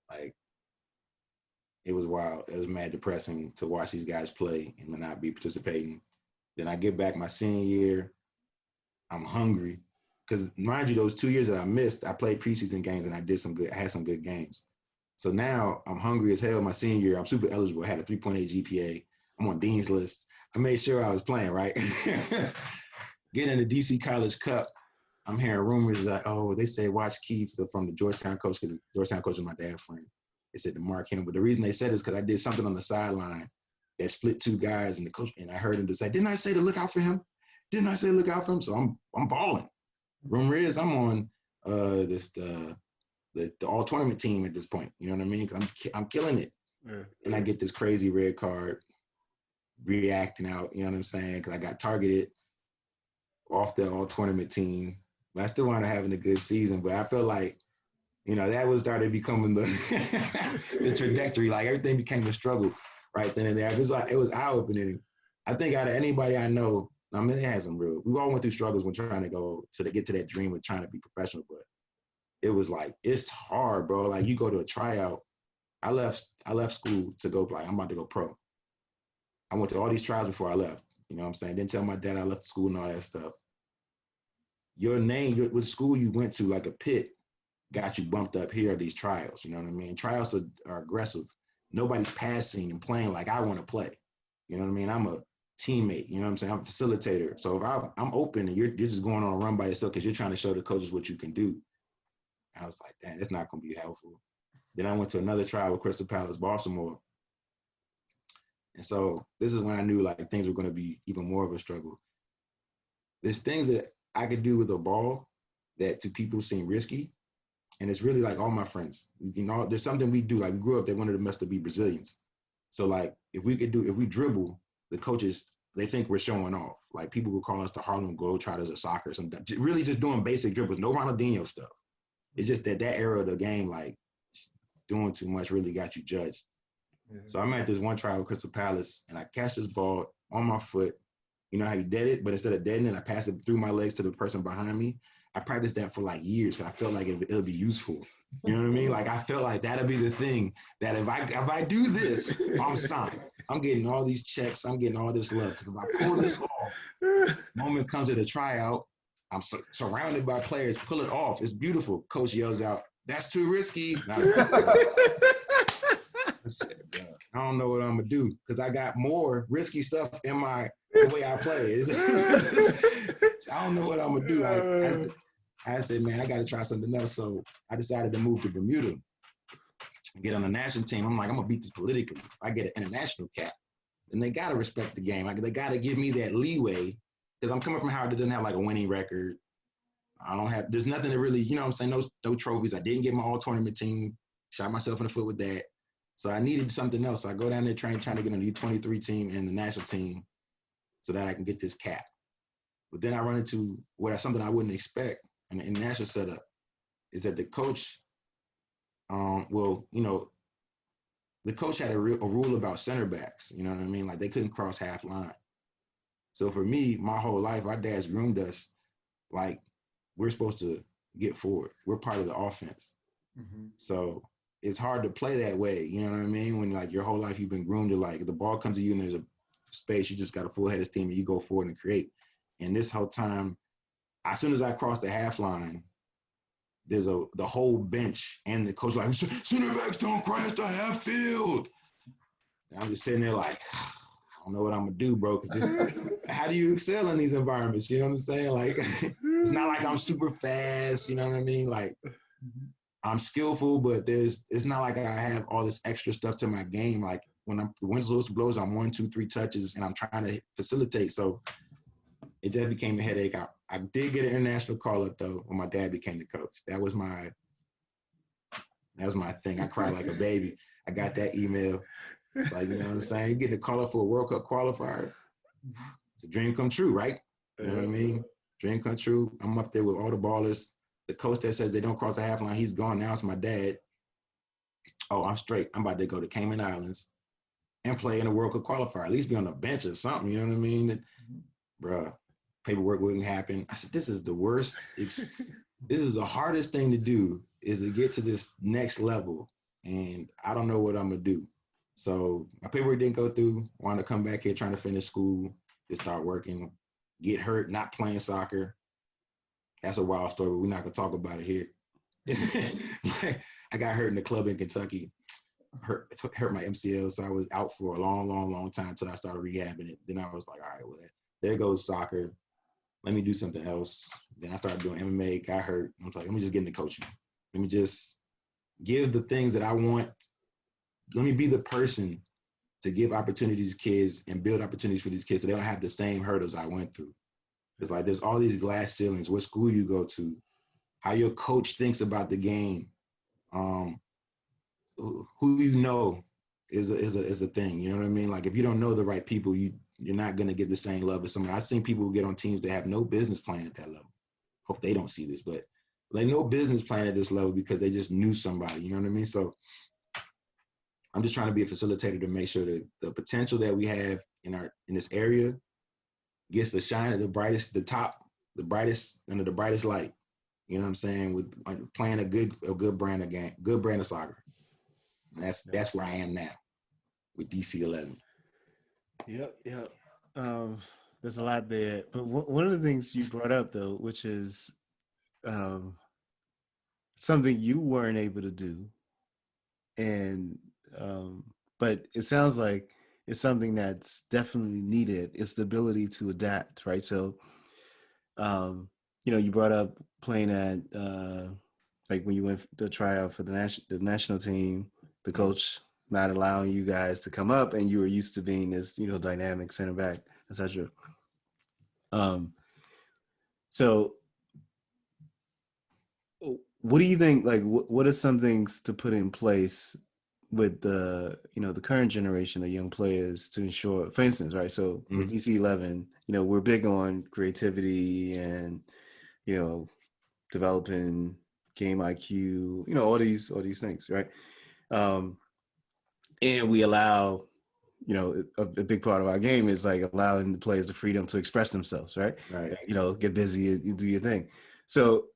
Like, it was wild. It was mad depressing to watch these guys play and not be participating. Then I get back my senior year. I'm hungry. Because mind you, those 2 years that I missed, I played preseason games and I had some good games. So now I'm hungry as hell my senior year. I'm super eligible. I had a 3.8 GPA. I'm on Dean's list. I made sure I was playing, right? Getting in the DC College Cup, I'm hearing rumors that, they say watch Keith from the Georgetown coach, because the Georgetown coach is my dad's friend. They said to mark him. But the reason they said is because I did something on the sideline that split 2 guys, and the coach, and I heard him to say, didn't I say to look out for him? Didn't I say look out for him? So I'm balling. Rumor is I'm on the all tournament team at this point. You know what I mean? Because I'm killing it. Yeah. And I get this crazy red card, reacting out. You know what I'm saying? Because I got targeted off the all tournament team, but I still wound up having a good season. But I feel like, you know, that was started becoming the the trajectory. Like everything became a struggle right then and there. It was eye opening. I think out of anybody I know, I mean, it has some real. We all went through struggles when trying to go to get to that dream of trying to be professional, but it was like it's hard, bro. Like you go to a tryout. I left school to go like I'm about to go pro. I went to all these trials before I left. You know what I'm saying? Didn't tell my dad I left school and all that stuff. Your name, what school you went to, like a pit, got you bumped up here at these trials. You know what I mean? Trials are aggressive. Nobody's passing and playing like I want to play. You know what I mean? I'm a teammate. You know what I'm saying? I'm a facilitator. So if I'm open and you're just going on a run by yourself because you're trying to show the coaches what you can do. I was like, damn, it's not going to be helpful. Then I went to another trial with Crystal Palace, Baltimore. And so this is when I knew like things were going to be even more of a struggle. There's things that I could do with a ball that to people seem risky. And it's really like all my friends, you know, there's something we do. Like we grew up, they wanted us to be Brazilians. So like if we dribble, the coaches, they think we're showing off. Like people would call us the Harlem Globetrotters of soccer, something. Really just doing basic dribbles, no Ronaldinho stuff. It's just that era of the game, like doing too much really got you judged. Yeah. So I'm at this one trial with Crystal Palace, and I catch this ball on my foot. You know how you dead it, but instead of deading it, I pass it through my legs to the person behind me. I practiced that for like years because I felt like it'll be useful. You know what I mean? Like I felt like that'll be the thing that if I do this, I'm signed. I'm getting all these checks. I'm getting all this love because if I pull this off, moment comes at a tryout, I'm surrounded by players. Pull it off. It's beautiful. Coach yells out, "That's too risky." I don't know what I'm gonna do because I got more risky stuff in the way I play. I don't know what I'm gonna do. I said, man, I got to try something else. So I decided to move to Bermuda and get on the national team. I'm like, I'm gonna beat this politically. If I get an international cap, and they gotta respect the game. Like they gotta give me that leeway because I'm coming from Howard that doesn't have like a winning record. There's nothing to really, you know what I'm saying? No trophies. I didn't get my all tournament team. Shot myself in the foot with that. So I needed something else. So I go down there trying to get on the U23 team and the national team so that I can get this cap. But then I run into something I wouldn't expect in the international setup is that the coach, the coach had a rule about center backs. You know what I mean? Like they couldn't cross half line. So for me, my whole life, our dads groomed us like we're supposed to get forward. We're part of the offense. Mm-hmm. So it's hard to play that way. You know what I mean? When like your whole life you've been groomed to like the ball comes to you and there's a space, you just got a full head of steam and you go forward and create. And this whole time, as soon as I cross the half line, there's the whole bench and the coach like, center backs don't cross the half field. And I'm just sitting there like, I don't know what I'm gonna do, bro. Because how do you excel in these environments? You know what I'm saying? Like, it's not like I'm super fast. You know what I mean? Like, I'm skillful, but it's not like I have all this extra stuff to my game. Like when the whistle blows, I'm 1, 2, 3 touches, and I'm trying to facilitate. So it just became a headache. I did get an international call up though when my dad became the coach. That was my thing. I cried like a baby. I got that email. Like, you know what I'm saying? You getting a call up for a World Cup qualifier. It's a dream come true, right? You know what I mean? Dream come true. I'm up there with all the ballers. The coach that says they don't cross the half line, he's gone. Now it's my dad. Oh, I'm straight. I'm about to go to Cayman Islands and play in a World Cup qualifier. At least be on the bench or something. You know what I mean? Bruh, paperwork wouldn't happen. I said, this is the worst. This is the hardest thing to do is to get to this next level. And I don't know what I'm going to do. So my paperwork didn't go through. Wanted to come back here trying to finish school, just start working, get hurt, not playing soccer. That's a wild story, but we're not going to talk about it here. I got hurt in the club in Kentucky, hurt my MCL, so I was out for a long time until I started rehabbing it. Then I was like, all right, well, there goes soccer. Let me do something else. Then I started doing MMA, got hurt. I was like, let me just get into coaching. Let me just give the things that I want. Let me be the person to give opportunities to kids and build opportunities for these kids so they don't have the same hurdles I went through. It's like there's all these glass ceilings, what school you go to, how your coach thinks about the game, who you know is a thing. You know what I mean? Like if you don't know the right people, you're not gonna get the same love as somebody. I've seen people who get on teams that have no business plan at that level. Hope they don't see this, but like no business plan at this level because they just knew somebody. You know what I mean? So I'm just trying to be a facilitator to make sure that the potential that we have in this area gets the shine at the brightest under the brightest light. You know what I'm saying? With playing a good brand of game, good brand of soccer. And that's where I am now with DC 11. Yep. There's a lot there, but one of the things you brought up though, which is something you weren't able to do, and but it sounds like it's something that's definitely needed. It's the ability to adapt, right? So, you brought up playing at like when you went to try out for the national team, the coach not allowing you guys to come up, and you were used to being this, dynamic center back, etc. So what do you think? Like, what are some things to put in place with the current generation of young players to ensure, for instance, right? So with DC 11, we're big on creativity and developing game IQ, all these things, right? And we allow, a big part of our game is like allowing the players the freedom to express themselves, right? Right. Get busy, you do your thing. So,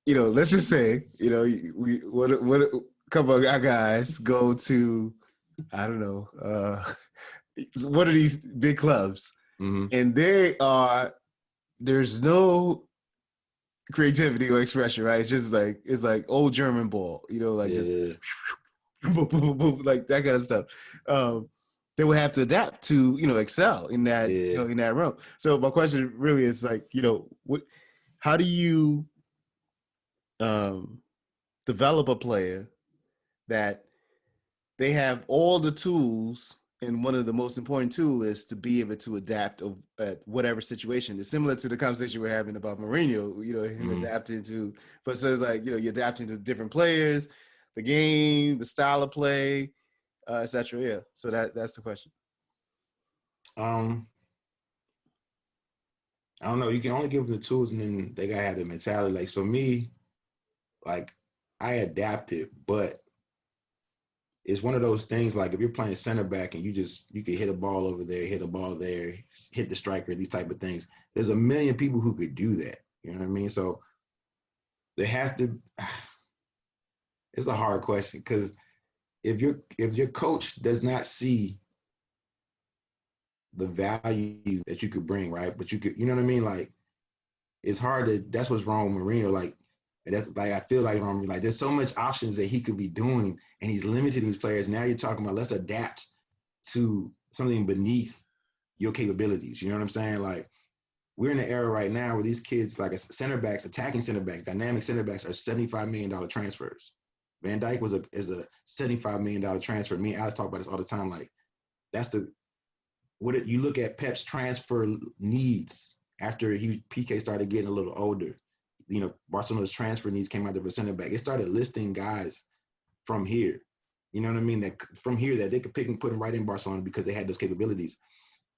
let's just say, what a couple of our guys go to, I don't know, one of these big clubs, and there's no creativity or expression, right? It's like old German ball, just boom, boom, boom, like that kind of stuff. They will have to adapt to, excel in that, in that realm. So my question really is like, how do you develop a player that they have all the tools, and one of the most important tools is to be able to adapt at whatever situation. It's similar to the conversation we're having about Mourinho, him adapting to, but so it's like, you're adapting to different players, the game, the style of play, etc. Yeah. So that's the question. I don't know. You can only give them the tools, and then they gotta have the mentality. Like, so me, like, I adapted, but it's one of those things. Like, if you're playing center back and you could hit a ball over there, hit a ball there, hit the striker, these type of things. There's a million people who could do that. You know what I mean? So there has to. It's a hard question, because if your coach does not see the value that you could bring, right? But you know what I mean? Like, it's hard to, that's what's wrong with Mourinho. Like, that's like, I feel like there's so much options that he could be doing, and he's limiting these players. Now you're talking about, let's adapt to something beneath your capabilities. You know what I'm saying? Like, we're in an era right now where these kids, like attacking center backs, dynamic center backs, are $75 million transfers. Van Dijk is a $75 million transfer. Me and Alex talk about this all the time. Like, that's you look at Pep's transfer needs after PK started getting a little older. Barcelona's transfer needs came out of a center back. It started listing guys from here. You know what I mean? That from here that they could pick and put them right in Barcelona because they had those capabilities.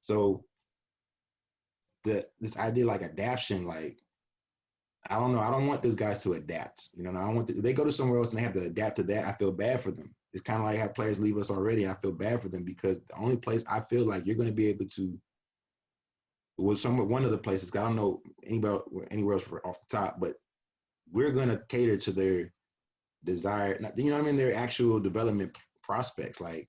So this idea, like, adaptation, like, I don't know. I don't want those guys to adapt. I don't want they go to somewhere else and they have to adapt to that. I feel bad for them. It's kind of like how players leave us already. I feel bad for them, because the only place I feel like you're going to be able to was one of the places. I don't know anywhere else off the top, but we're going to cater to their desire. You know what I mean? Their actual development prospects. Like,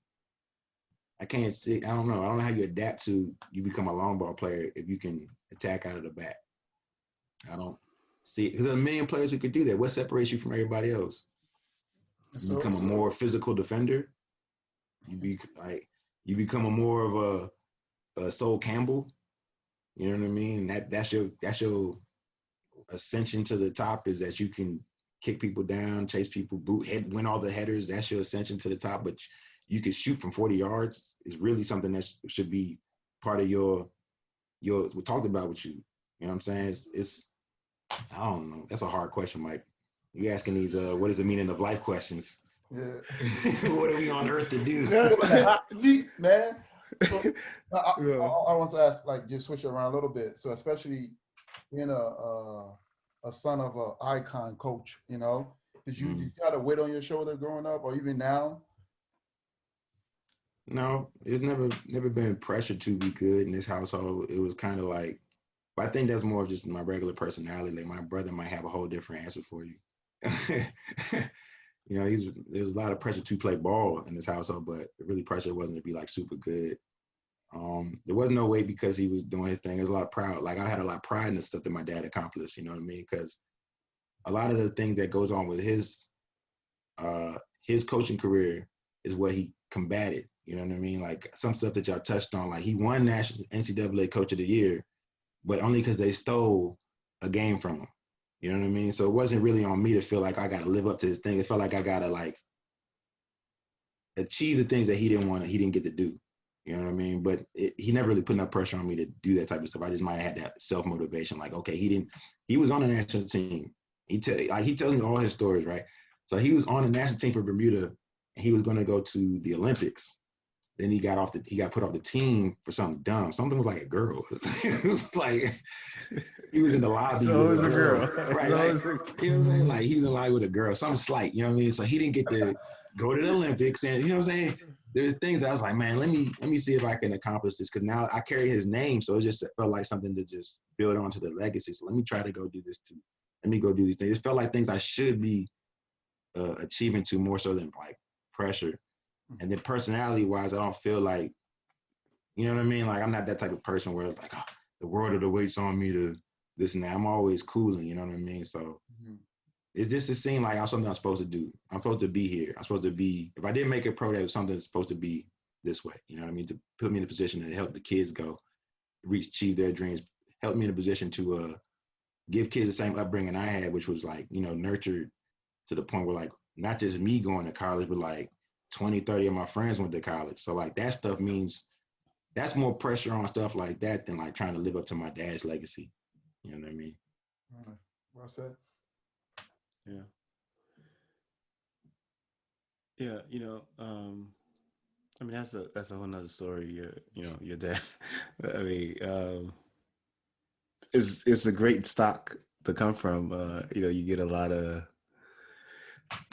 I can't see. I don't know. I don't know how you adapt to you become a long ball player if you can attack out of the back. I don't see, because there's a million players who could do that. What separates you from everybody else? You become a more physical defender. You become a more of a Sol Campbell. You know what I mean? That's your ascension to the top, is that you can kick people down, chase people, win all the headers. That's your ascension to the top. But you can shoot from 40 yards is really something that should be part of your we talked about with you. You know what I'm saying? It's I don't know. That's a hard question, Mike. You asking these what is the meaning of life questions? Yeah. What are we on earth to do? See, man. So, I want to ask, like, just switch it around a little bit. So, especially being a son of an icon coach, did you got a weight on your shoulder growing up, or even now? No, it's never been pressure to be good in this household. It was kind of like, but I think that's more of just my regular personality. Like, my brother might have a whole different answer for you. There's a lot of pressure to play ball in this household, but really pressure wasn't to be like super good. There was no way, because he was doing his thing. There's a lot of pride. Like, I had a lot of pride in the stuff that my dad accomplished. You know what I mean? Because a lot of the things that goes on with his coaching career is what he combated. You know what I mean? Like, some stuff that y'all touched on. Like, he won National NCAA Coach of the Year, but only because they stole a game from him. You know what I mean? So it wasn't really on me to feel like I got to live up to this thing. It felt like I got to, like, achieve the things that he didn't get to do. You know what I mean? But he never really put enough pressure on me to do that type of stuff. I just might have had that self-motivation. Like, okay, he was on the national team. He tells me all his stories, right? So he was on the national team for Bermuda, and he was going to go to the Olympics. then he got put off the team for something dumb. Something was like a girl. It was like he was in the lobby. So it was a girl. Right. Like, you know what I'm saying? Like he was in the lobby with a girl, something slight, you know what I mean? So he didn't get to go to the Olympics, and you know what I'm saying? There's things that I was like, man, let me see if I can accomplish this, because now I carry his name, so it just felt like something to just build onto the legacy. So let me try to go do this too. Let me go do these things. It felt like things I should be achieving to, more so than like pressure. And then personality wise, I don't feel like, you know what I mean? Like I'm not that type of person where it's like, oh, the world of the weight's on me to this and that. I'm always cooling, you know what I mean? So it's just, it seemed like I'm something I'm supposed to do. I'm supposed to be here. I'm supposed to be, if I didn't make it pro, that was something that's supposed to be this way. You know what I mean? To put me in a position to help the kids achieve their dreams, help me in a position to give kids the same upbringing I had, which was like, you know, nurtured to the point where like, not just me going to college, but like 20, 30 of my friends went to college. So like that stuff means, that's more pressure on stuff like that than like trying to live up to my dad's legacy. You know what I mean? Well said. Yeah. Yeah, you know, I mean that's a whole nother story. Your dad. I mean, it's a great stock to come from. You get a lot of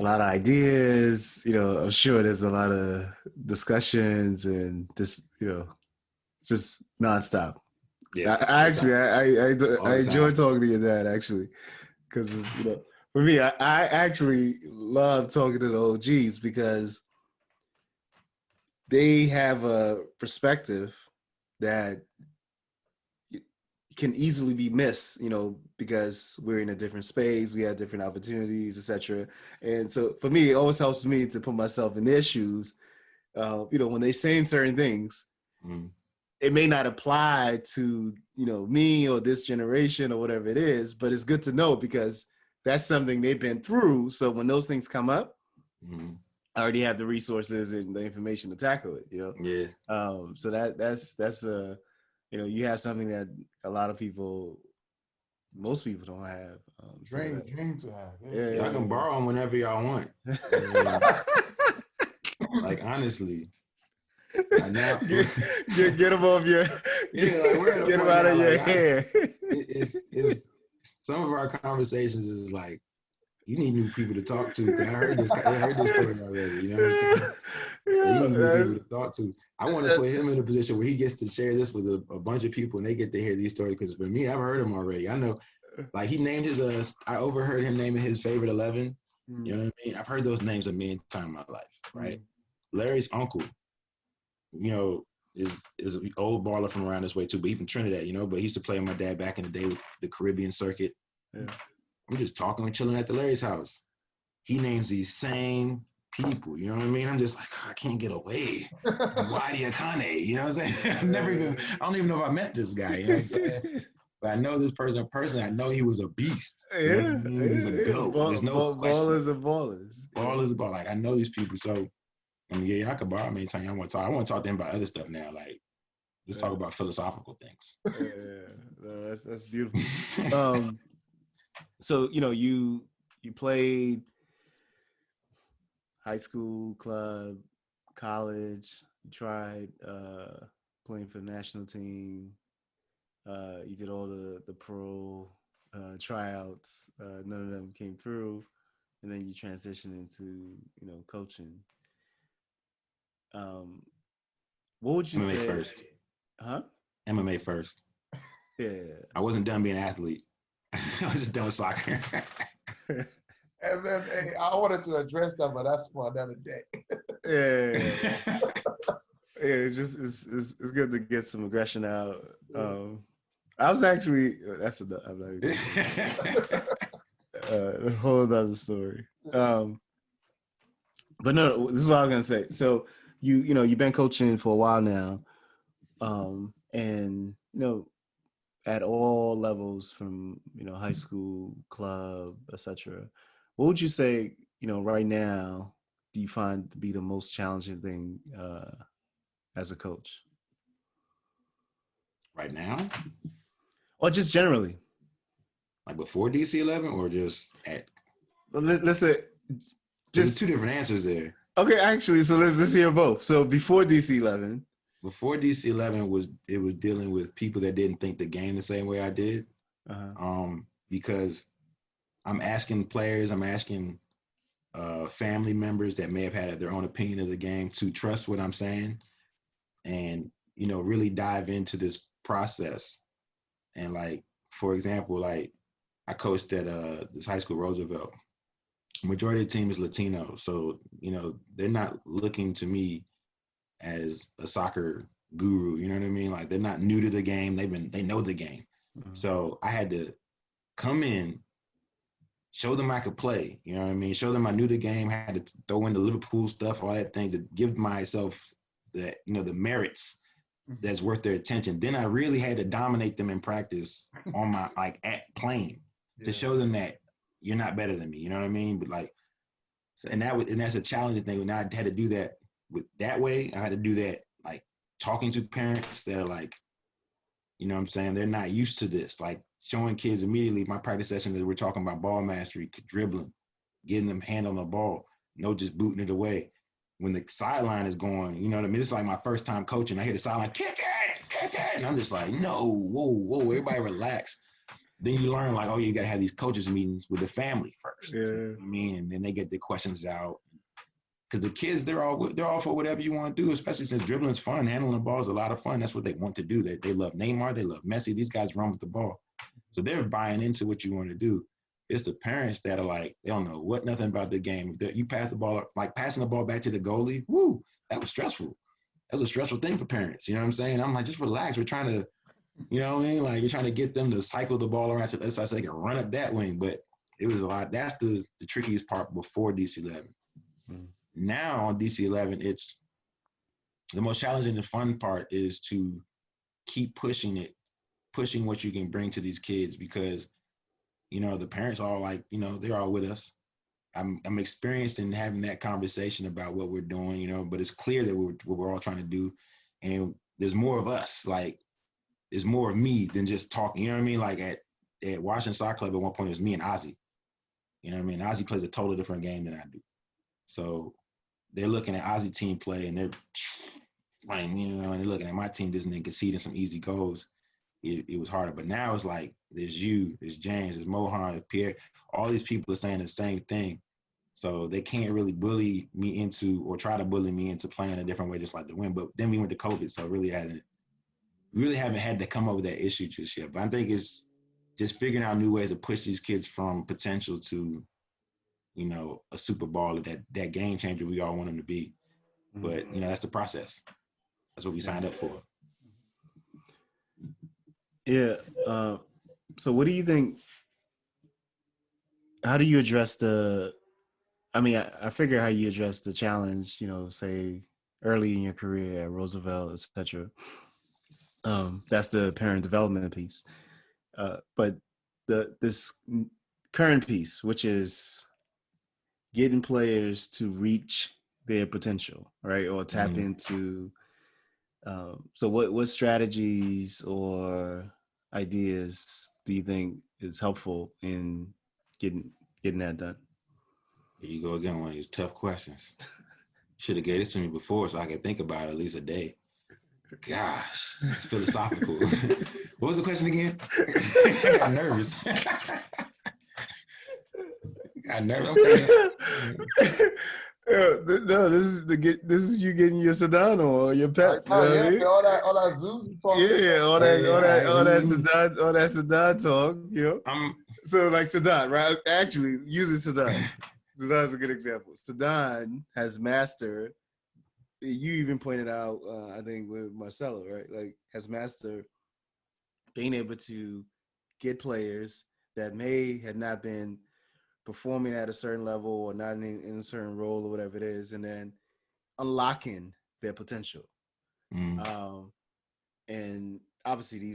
ideas. I'm sure there's a lot of discussions and this, just nonstop. Yeah. I enjoy talking to your dad actually, because for me, I actually love talking to the OGs because they have a perspective that can easily be missed, because we're in a different space, we have different opportunities, etc. And so for me, it always helps me to put myself in their shoes. When they're saying certain things, it may not apply to, me or this generation or whatever it is, but it's good to know because that's something they've been through. So when those things come up, I already have the resources and the information to tackle it, Yeah. So that's you have something that a lot of most people don't have. Dream to have. Yeah, I can borrow them whenever y'all want. Like honestly, I now get them off your like get them out of your hair. It's some of our conversations is like, you need new people to talk to. I heard this story already. You know what I'm saying? You need new people to talk to. I want to put him in a position where he gets to share this with a bunch of people and they get to hear these stories. Because for me, I've heard him already. I know, like he named his. I overheard him naming his favorite 11. You know what I mean? I've heard those names a million times in my life. Right? Larry's uncle, is an old baller from around this way too, but he from Trinidad, but he used to play with my dad back in the day with the Caribbean circuit. Yeah. I'm just talking and chilling at the Larry's house. He names these same people, you know what I mean? I'm just like, I can't get away. Wadi Akane, you know what I'm saying? I don't even know if I met this guy, you know what I'm saying? But I know this person personally. I know he was a beast. Yeah. You know what I mean? He's a goat. There's no question. Ballers are ballers. Ballers are ballers. Like, I know these people. So, I could borrow him anytime I want to talk. I want to talk to him about other stuff now. Like, let's talk about philosophical things. Yeah. No, that's beautiful. So, you played high school, club, college. You tried playing for the national team. You did all the pro tryouts. None of them came through, and then you transitioned into coaching. What would you MMA say? First? Huh? MMA first. Yeah. I wasn't done being an athlete. I was just done with soccer. And then I wanted to address that, but that's for another day. Yeah. Yeah, it's good to get some aggression out. I was actually a whole other story. But no, this is what I was gonna say. So you've been coaching for a while now, and at all levels from high school, club, etc. What would you say right now do you find to be the most challenging thing as a coach? Right now? Or just generally? Like before DC 11 or just at? Let's say There's two different answers there. Okay, actually, so let's hear both. So before DC-11. Before DC-11 was dealing with people that didn't think the game the same way I did. Because I'm asking players, I'm asking family members that may have had their own opinion of the game to trust what I'm saying, and really dive into this process. And like, for example, like I coached at this high school, Roosevelt. Majority of the team is Latino, so they're not looking to me as a soccer guru. You know what I mean? Like, they're not new to the game. They know the game. So I had to come in, show them I could play. You know what I mean? Show them I knew the game. Had to throw in the Liverpool stuff, all that thing, to give myself the merits that's worth their attention. Then I really had to dominate them in practice on my at playing to show them that you're not better than me. You know what I mean? But like, so, and that's a challenging thing. When I had to do that that way, I had to do that like talking to parents that are like, you know what I'm saying, they're not used to this. Like, showing kids immediately, my practice session, that we're talking about ball mastery, dribbling, getting them hand on the ball, no just booting it away. When the sideline is going, you know what I mean? It's like my first time coaching. I hear the sideline, kick it. And I'm just like, no, whoa, everybody relax. Then you learn, like, oh, you got to have these coaches meetings with the family first. Yeah. You know what I mean? And then they get the questions out. Because the kids, they're all for whatever you want to do, especially since dribbling is fun. Handling the ball is a lot of fun. That's what they want to do. They love Neymar. They love Messi. These guys run with the ball. So they're buying into what you want to do. It's the parents that are like, they don't know nothing about the game. You pass the ball, like passing the ball back to the goalie, woo, that was stressful. That was a stressful thing for parents. You know what I'm saying? I'm like, just relax. We're trying to, you know what I mean? Like, we're trying to get them to cycle the ball around so they can run up that wing. But it was a lot. That's the trickiest part before DC-11. Now on DC-11, it's the most challenging and fun part is to keep pushing what you can bring to these kids, because the parents are all like, they're all with us. I'm experienced in having that conversation about what we're doing, but it's clear that what we're all trying to do, and there's more of us. Like, there's more of me than just talking. You know what I mean? Like at Washington Soccer Club, at one point it was me and Ozzy. You know what I mean? Ozzy plays a totally different game than I do. So they're looking at Ozzy team play, and they're and they're looking at my team, just conceding some easy goals. It was harder. But now it's like, there's you, there's James, there's Mohan, there's Pierre. All these people are saying the same thing. So they can't really bully me into, or try to bully me into playing a different way, just like to win. But then we went to COVID, so we really haven't had to come up with that issue just yet. But I think it's just figuring out new ways to push these kids from potential to, a super baller, that game changer we all want them to be. But, that's the process. That's what we signed up for. Yeah. So what do you think, how do you address I figure how you address the challenge, say early in your career at Roosevelt, etc. That's the parent development piece. But this current piece, which is getting players to reach their potential, right? Or tap into, so what strategies or ideas do you think is helpful in getting that done? Here you go again, one of these tough questions. Should have gave this to me before so I could think about it at least a day. Gosh, it's philosophical. What was the question again? I got nervous. No, this is you getting your Sedano or your pet. You know what I mean? all that Zeus talk. Yeah, all that Sadat talk. So like Sadat, right? Actually, using Sadat. Sadat is a good example. Sadat has mastered. You even pointed out, I think with Marcelo, right? Like, has mastered being able to get players that may have not been performing at a certain level or not in a certain role or whatever it is, and then unlocking their potential. And obviously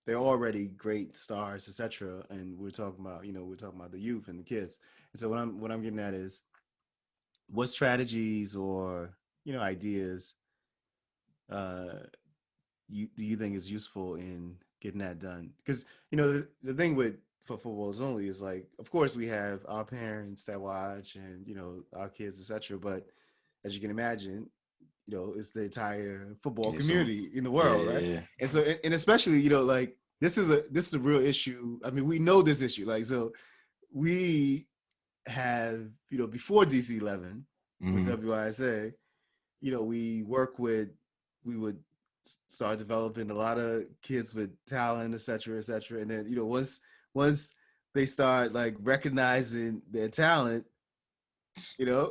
they're already great stars, etc. And we're talking about the youth and the kids. And so what I'm getting at is, what strategies or ideas do you think is useful in getting that done? Because the thing with for footballs only is like, of course, we have our parents that watch and our kids, etc. But as you can imagine, it's the entire football Yeah, so community in the yeah, world, right? yeah, And so, and especially, like this is a real issue. I mean, we know this issue. Like, so we have, before DC 11 with mm-hmm. WISA, we would start developing a lot of kids with talent, et cetera, et cetera. And then, once they start like recognizing their talent, Yeah,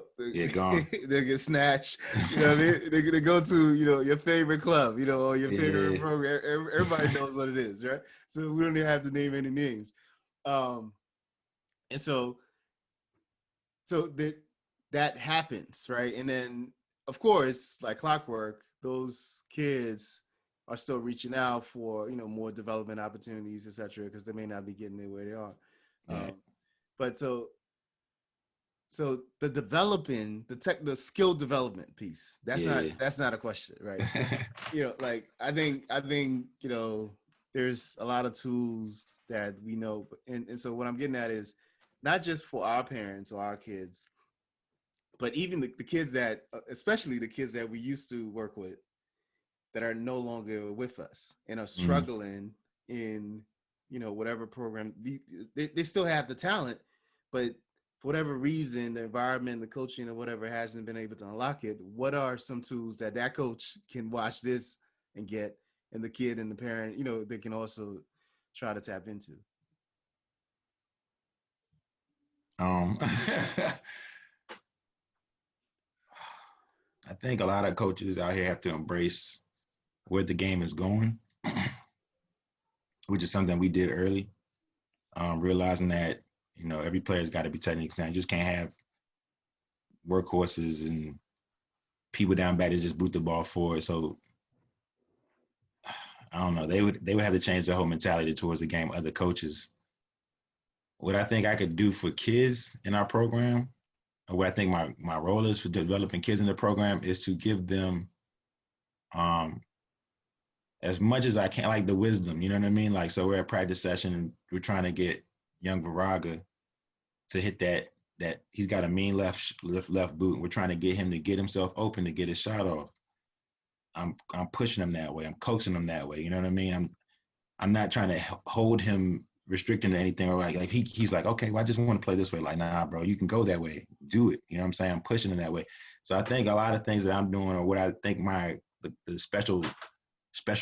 gone. they get snatched. You know what I mean? They go to, your favorite club, or your favorite Yeah, program. Everybody knows what it is, right? So we don't even have to name any names. And so that happens, right? And then, of course, like clockwork, those kids are still reaching out for more development opportunities, etc., because they may not be getting there where they are. yeah, But so the developing the skill development piece, yeah. that's not a question, right? Like I think there's a lot of tools that we know, and so what I'm getting at is not just for our parents or our kids, but even the kids that, especially the kids that we used to work with, that are no longer with us and are Mm. struggling in whatever program. They still have the talent, but for whatever reason, the environment, the coaching, or whatever hasn't been able to unlock it. What are some tools that coach can watch this and get, and the kid and the parent, they can also try to tap into? I think a lot of coaches out here have to embrace where the game is going, which is something we did early. Realizing that every player's got to be technically sound. You just can't have workhorses and people down back to just boot the ball forward. So I don't know. They would have to change their whole mentality towards the game. Other coaches. What I think I could do for kids in our program, or what I think my role is for developing kids in the program, is to give them as much as I can, like the wisdom. You know what I mean? Like, so we're at practice session and we're trying to get young Viraga to hit that he's got a mean left boot. And we're trying to get him to get himself open to get his shot off. I'm pushing him that way. I'm coaching him that way. You know what I mean? I'm not trying to hold him, restrict him to anything, or like he's like, okay, well, I just want to play this way. Like, nah, bro, you can go that way. Do it. You know what I'm saying? I'm pushing him that way. So I think a lot of things that I'm doing, or what I think the special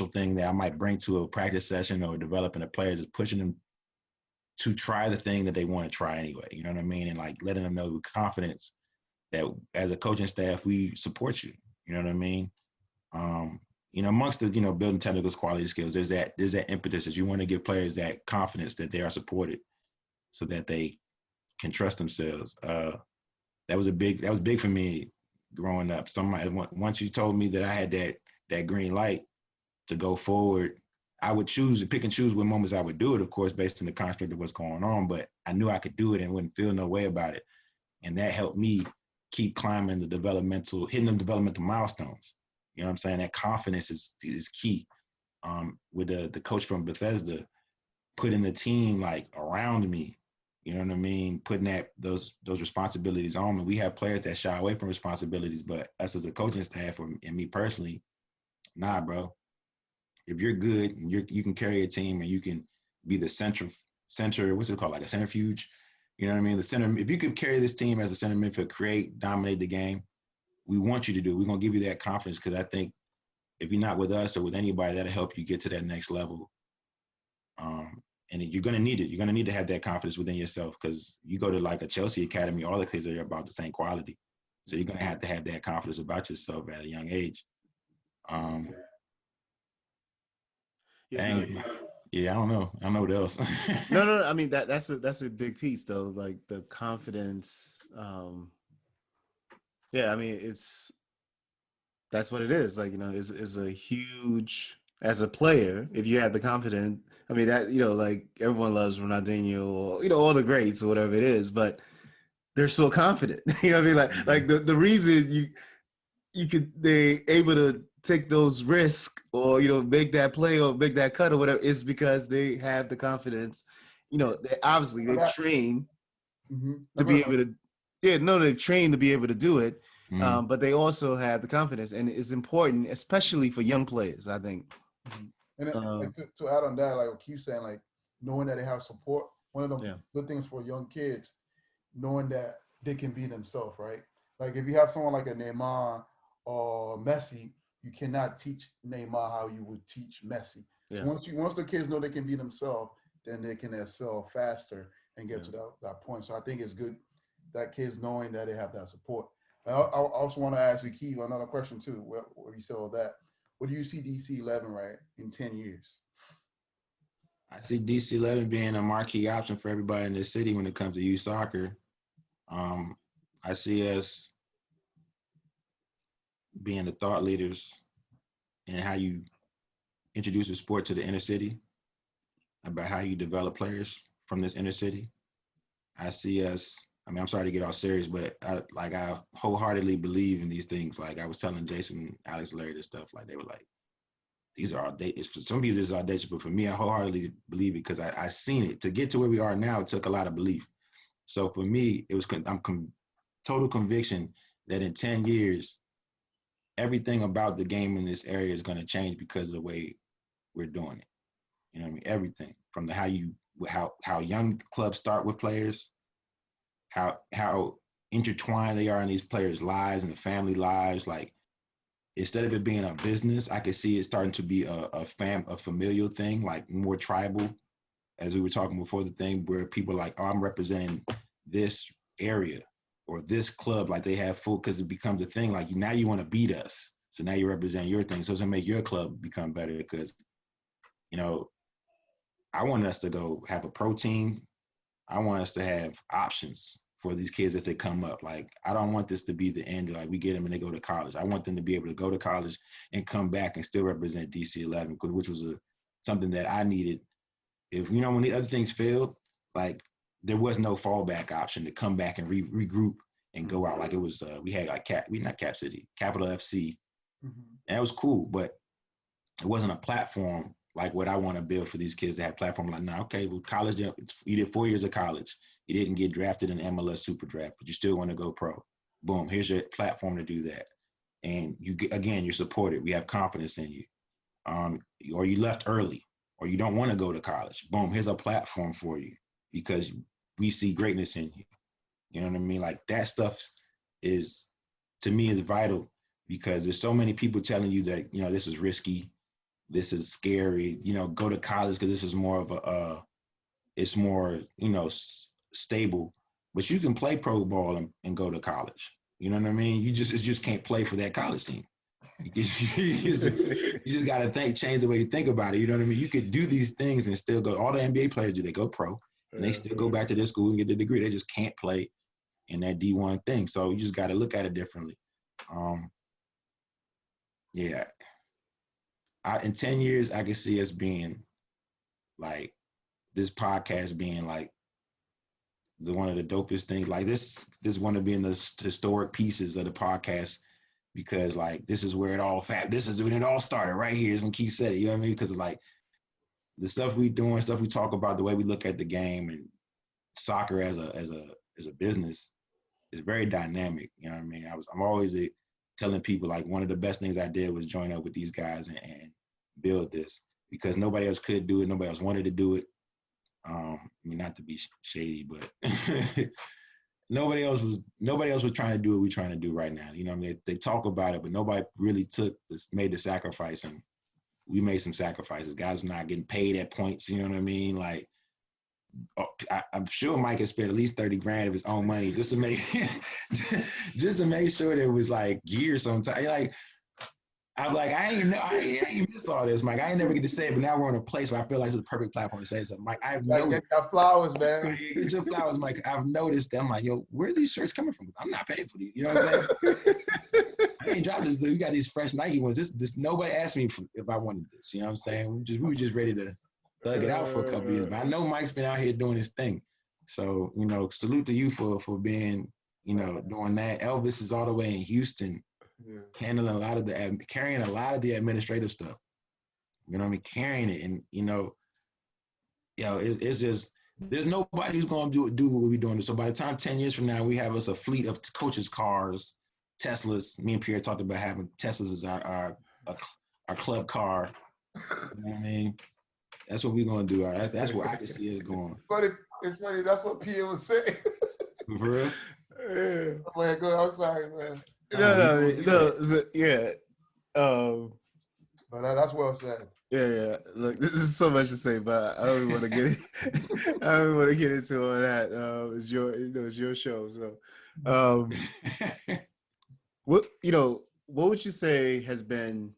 thing that I might bring to a practice session or developing the players, is pushing them to try the thing that they want to try anyway. You know what I mean? And like letting them know with confidence that as a coaching staff, we support you. You know what I mean? Amongst the, building technical quality skills, there's that impetus that you want to give players that confidence that they are supported so that they can trust themselves. That was big for me growing up. Once you told me that I had that green light to go forward, I would pick and choose what moments I would do it, of course, based on the construct of what's going on, but I knew I could do it and wouldn't feel no way about it. And that helped me keep climbing hitting the developmental milestones. You know what I'm saying? That confidence is key. With the coach from Bethesda putting the team like around me, you know what I mean? Putting those responsibilities on me. We have players that shy away from responsibilities, but us as a coaching staff and me personally, nah, bro. If you're good and you can carry a team and you can be the center, what's it called? Like a centrifuge. You know what I mean? The center, if you could carry this team as a center midfield, dominate the game, we want you to do. We're going to give you that confidence, because I think if you're not with us or with anybody, that'll help you get to that next level. And you're going to need it. You're going to need to have that confidence within yourself, because you go to like a Chelsea academy, all the kids are about the same quality. So you're going to have that confidence about yourself at a young age. Yeah, I don't know what else. no. I mean, that's a big piece though. Like the confidence. Yeah, I mean, that's what it is. Like, is a huge, as a player, if you have the confidence. I mean, that, like everyone loves Ronaldinho or, all the greats or whatever it is, but they're so confident. You know what I mean? Like the reason they able to take those risks or, make that play or make that cut or whatever is because they have the confidence you know, obviously they've trained Mm-hmm. to be able to, they've trained to be able to do it. Mm. But they also have the confidence, and it's important, especially for young players, I think. And like to add on that, like what Keith's saying, like knowing that they have support, one of the good things for young kids, knowing that they can be themselves, right? Like if you have someone like a Neymar or Messi, you cannot teach Neymar how you would teach Messi. Yeah. So once the kids know they can be themselves, then they can excel faster and get to that point. So I think it's good that kids knowing that they have that support. I also want to ask you, Keith, another question too. What you said all that. What do you see DC 11 right in 10 years? I see DC 11 being a marquee option for everybody in the city when it comes to youth soccer. I see us being the thought leaders in how you introduce the sport to the inner city, about how you develop players from this inner city. I see us, I mean, I'm sorry to get all serious, but I wholeheartedly believe in these things. Like I was telling Jason, Alex, Larry, this stuff, like they were like, these are audacious. For some people, this is audacious, but for me, I wholeheartedly believe it because I seen it. To get to where we are now, it took a lot of belief. So for me, it was total conviction that in 10 years, everything about the game in this area is going to change because of the way we're doing it. You know what I mean? Everything from the how young clubs start with players, how intertwined they are in these players' lives and the family lives. Like instead of it being a business, I could see it starting to be a familial thing, like more tribal, as we were talking before the thing, where people are like, oh, I'm representing this area or this club, like they have full, because it becomes a thing. Like now you want to beat us, so now you represent your thing, so it's gonna make your club become better. Because you know, I want us to go have a pro team. I want us to have options for these kids as they come up. Like, I don't want this to be the end. Like, we get them and they go to college. I want them to be able to go to college and come back and still represent DC 11, which was something that I needed. If, you know, when the other things failed, like, there was no fallback option to come back and regroup and go out. Like, it was, we had like Capital FC. Mm-hmm. And it was cool, but it wasn't a platform like what I want to build for these kids to have platform. Like, no, okay, well, college, you did 4 years of college. You didn't get drafted in MLS Super Draft, but you still want to go pro. Boom, here's your platform to do that. And you get, again, you're supported. We have confidence in you. Or you left early, or you don't want to go to college. Boom, here's a platform for you because we see greatness in you. You know what I mean? Like that stuff is, to me, is vital because there's so many people telling you that, you know, this is risky. This is scary, you know, go to college because this is more of it's more, you know, stable. But you can play pro ball and go to college. You know what I mean? You just can't play for that college team. You just got to change the way you think about it. You know what I mean? You could do these things and still go. All the NBA players do, they go pro and they still go back to their school and get the degree. They just can't play in that D1 thing. So you just got to look at it differently. Yeah. In 10 years, I can see us being like this podcast being like one of the dopest things. Like this one of being the historic pieces of the podcast because like this is where it all this is when it all started right here is when Keith said it. You know what I mean? Because like the stuff we doing, stuff we talk about, the way we look at the game and soccer as a business is very dynamic. You know what I mean? I'm always telling people like one of the best things I did was join up with these guys and build this because nobody else could do it. Nobody else wanted to do it. I mean, not to be shady, but nobody else was trying to do what we're trying to do right now. You know, I mean, they talk about it, but nobody really made the sacrifice, and we made some sacrifices. Guys are not getting paid at points. You know what I mean? Like, I'm sure Mike has spent at least 30 grand of his own money just to make sure there was like gear sometimes. Like, I'm like, I ain't miss all this, Mike. I ain't never get to say it, but now we're in a place where I feel like it's a perfect platform to say something. Mike, I've noticed. Get your flowers, man. Get your flowers, Mike. I've noticed that I'm like, yo, where are these shirts coming from? I'm not paying for these. You know what I'm saying? I ain't dropped this. We got these fresh Nike ones. This nobody asked me if I wanted this. You know what I'm saying? We were just ready to thug it out for a couple of years. But I know Mike's been out here doing his thing. So, you know, salute to you for being, you know, doing that. Elvis is all the way in Houston. Yeah. Carrying a lot of the administrative stuff, you know what I mean? Carrying it, and it's just there's nobody who's going to do what we're doing. So by the time 10 years from now, we have us a fleet of coaches' cars, Teslas. Me and Pierre talked about having Teslas as our club car. You know what I mean? That's what we're going to do. That's where I can see us going. But it's funny. That's what Pierre was saying. For real? Yeah. Oh, man, go. I'm sorry, man. Yeah. But that's well said. Yeah. Look, this is so much to say, but I don't even want to get I don't even want to get into all that. It's your show. So, what would you say has been,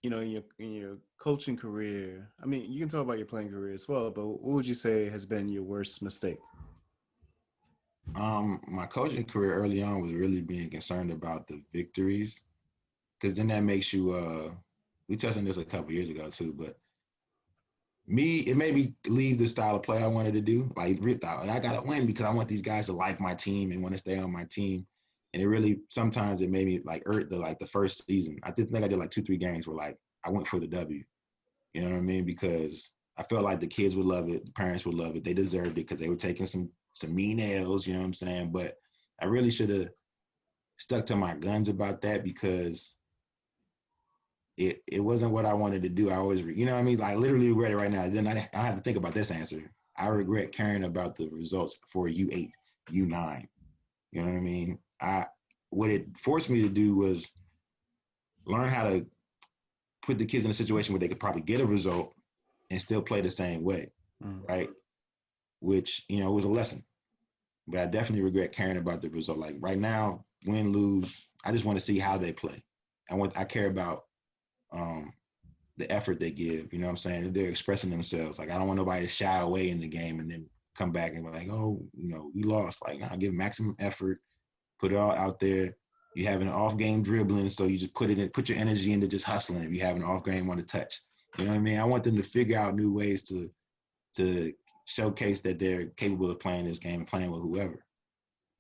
in your coaching career? I mean, you can talk about your playing career as well, but what would you say has been your worst mistake? My coaching career early on was really being concerned about the victories, because then that makes you. We touched on this a couple years ago too, but it made me leave the style of play I wanted to do. Like, I gotta win because I want these guys to like my team and want to stay on my team. And it really, sometimes it made me like the first season. I think I did like 2-3 games where like I went for the W. You know what I mean? Because I felt like the kids would love it, the parents would love it, they deserved it because they were taking some mean L's. You know what I'm saying? But I really should have stuck to my guns about that, because it wasn't what I wanted to do. I always, you know what I mean? Like, literally regret it right now. Then I have to think about this answer. I regret caring about the results for U8, U9. You know what I mean? What it forced me to do was learn how to put the kids in a situation where they could probably get a result and still play the same way, right? Which, was a lesson. But I definitely regret caring about the result. Like right now, win, lose, I just want to see how they play. I care about the effort they give. You know what I'm saying? If they're expressing themselves. Like, I don't want nobody to shy away in the game and then come back and be like, oh, we lost. Like, I give maximum effort, put it all out there. You have an off game dribbling, so you just put your energy into just hustling. If you have an off game on the touch, you know what I mean? I want them to figure out new ways to showcase that they're capable of playing this game and playing with whoever.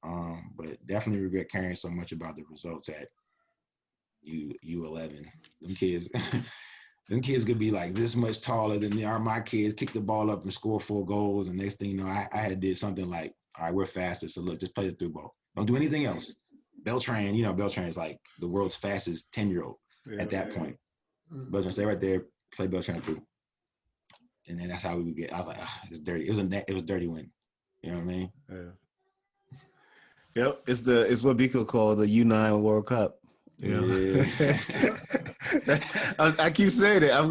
But definitely regret caring so much about the results at U11. Them kids, them kids could be like this much taller than they are. My kids kick the ball up and score 4 goals, and next thing you know, I had did something like, all right, we're faster, so look, just play the through ball. Don't do anything else. Beltran, Beltran is like the world's fastest 10-year-old at that point. Beltran, stay right there, play Beltran through. And then that's how we would get. I was like, it's dirty. It was dirty win. You know what I mean? Yeah. Yep. It's what Biko called the U9 World Cup. Yeah. I keep saying it. I'm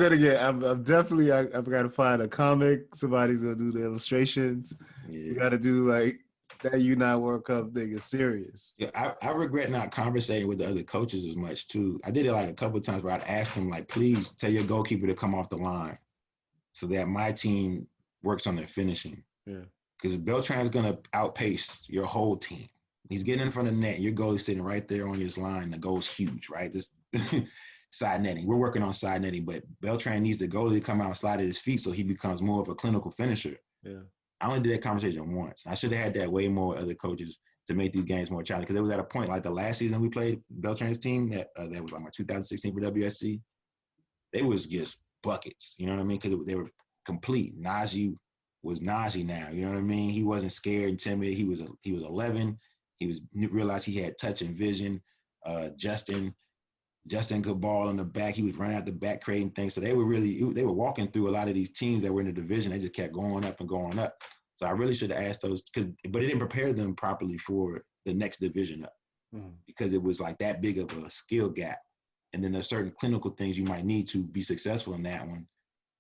definitely I've got to find a comic. Somebody's gonna do the illustrations. Yeah. We got to do like that U9 World Cup thing is serious. Yeah, I regret not conversating with the other coaches as much too. I did it like a couple of times where I'd ask them like, please tell your goalkeeper to come off the line so that my team works on their finishing. Yeah. Because Beltran's gonna outpace your whole team. He's getting in front of the net. Your goalie's sitting right there on his line. The goal's huge, right? This side netting. We're working on side netting, but Beltran needs the goalie to come out and slide at his feet so he becomes more of a clinical finisher. Yeah. I only did that conversation once. I should have had that way more with other coaches to make these games more challenging. Because it was at a point like the last season we played Beltran's team that was like my 2016 for WSC. They was just buckets. You know what I mean? Because they were complete. Najee was Najee now. You know what I mean? He wasn't scared and timid. He was 11. He realized he had touch and vision. Justin could ball in the back. He was running out the back creating things. So they were walking through a lot of these teams that were in the division. They just kept going up and going up. So I really should have asked those but it didn't prepare them properly for the next division up because it was like that big of a skill gap. And then there's certain clinical things you might need to be successful in that one.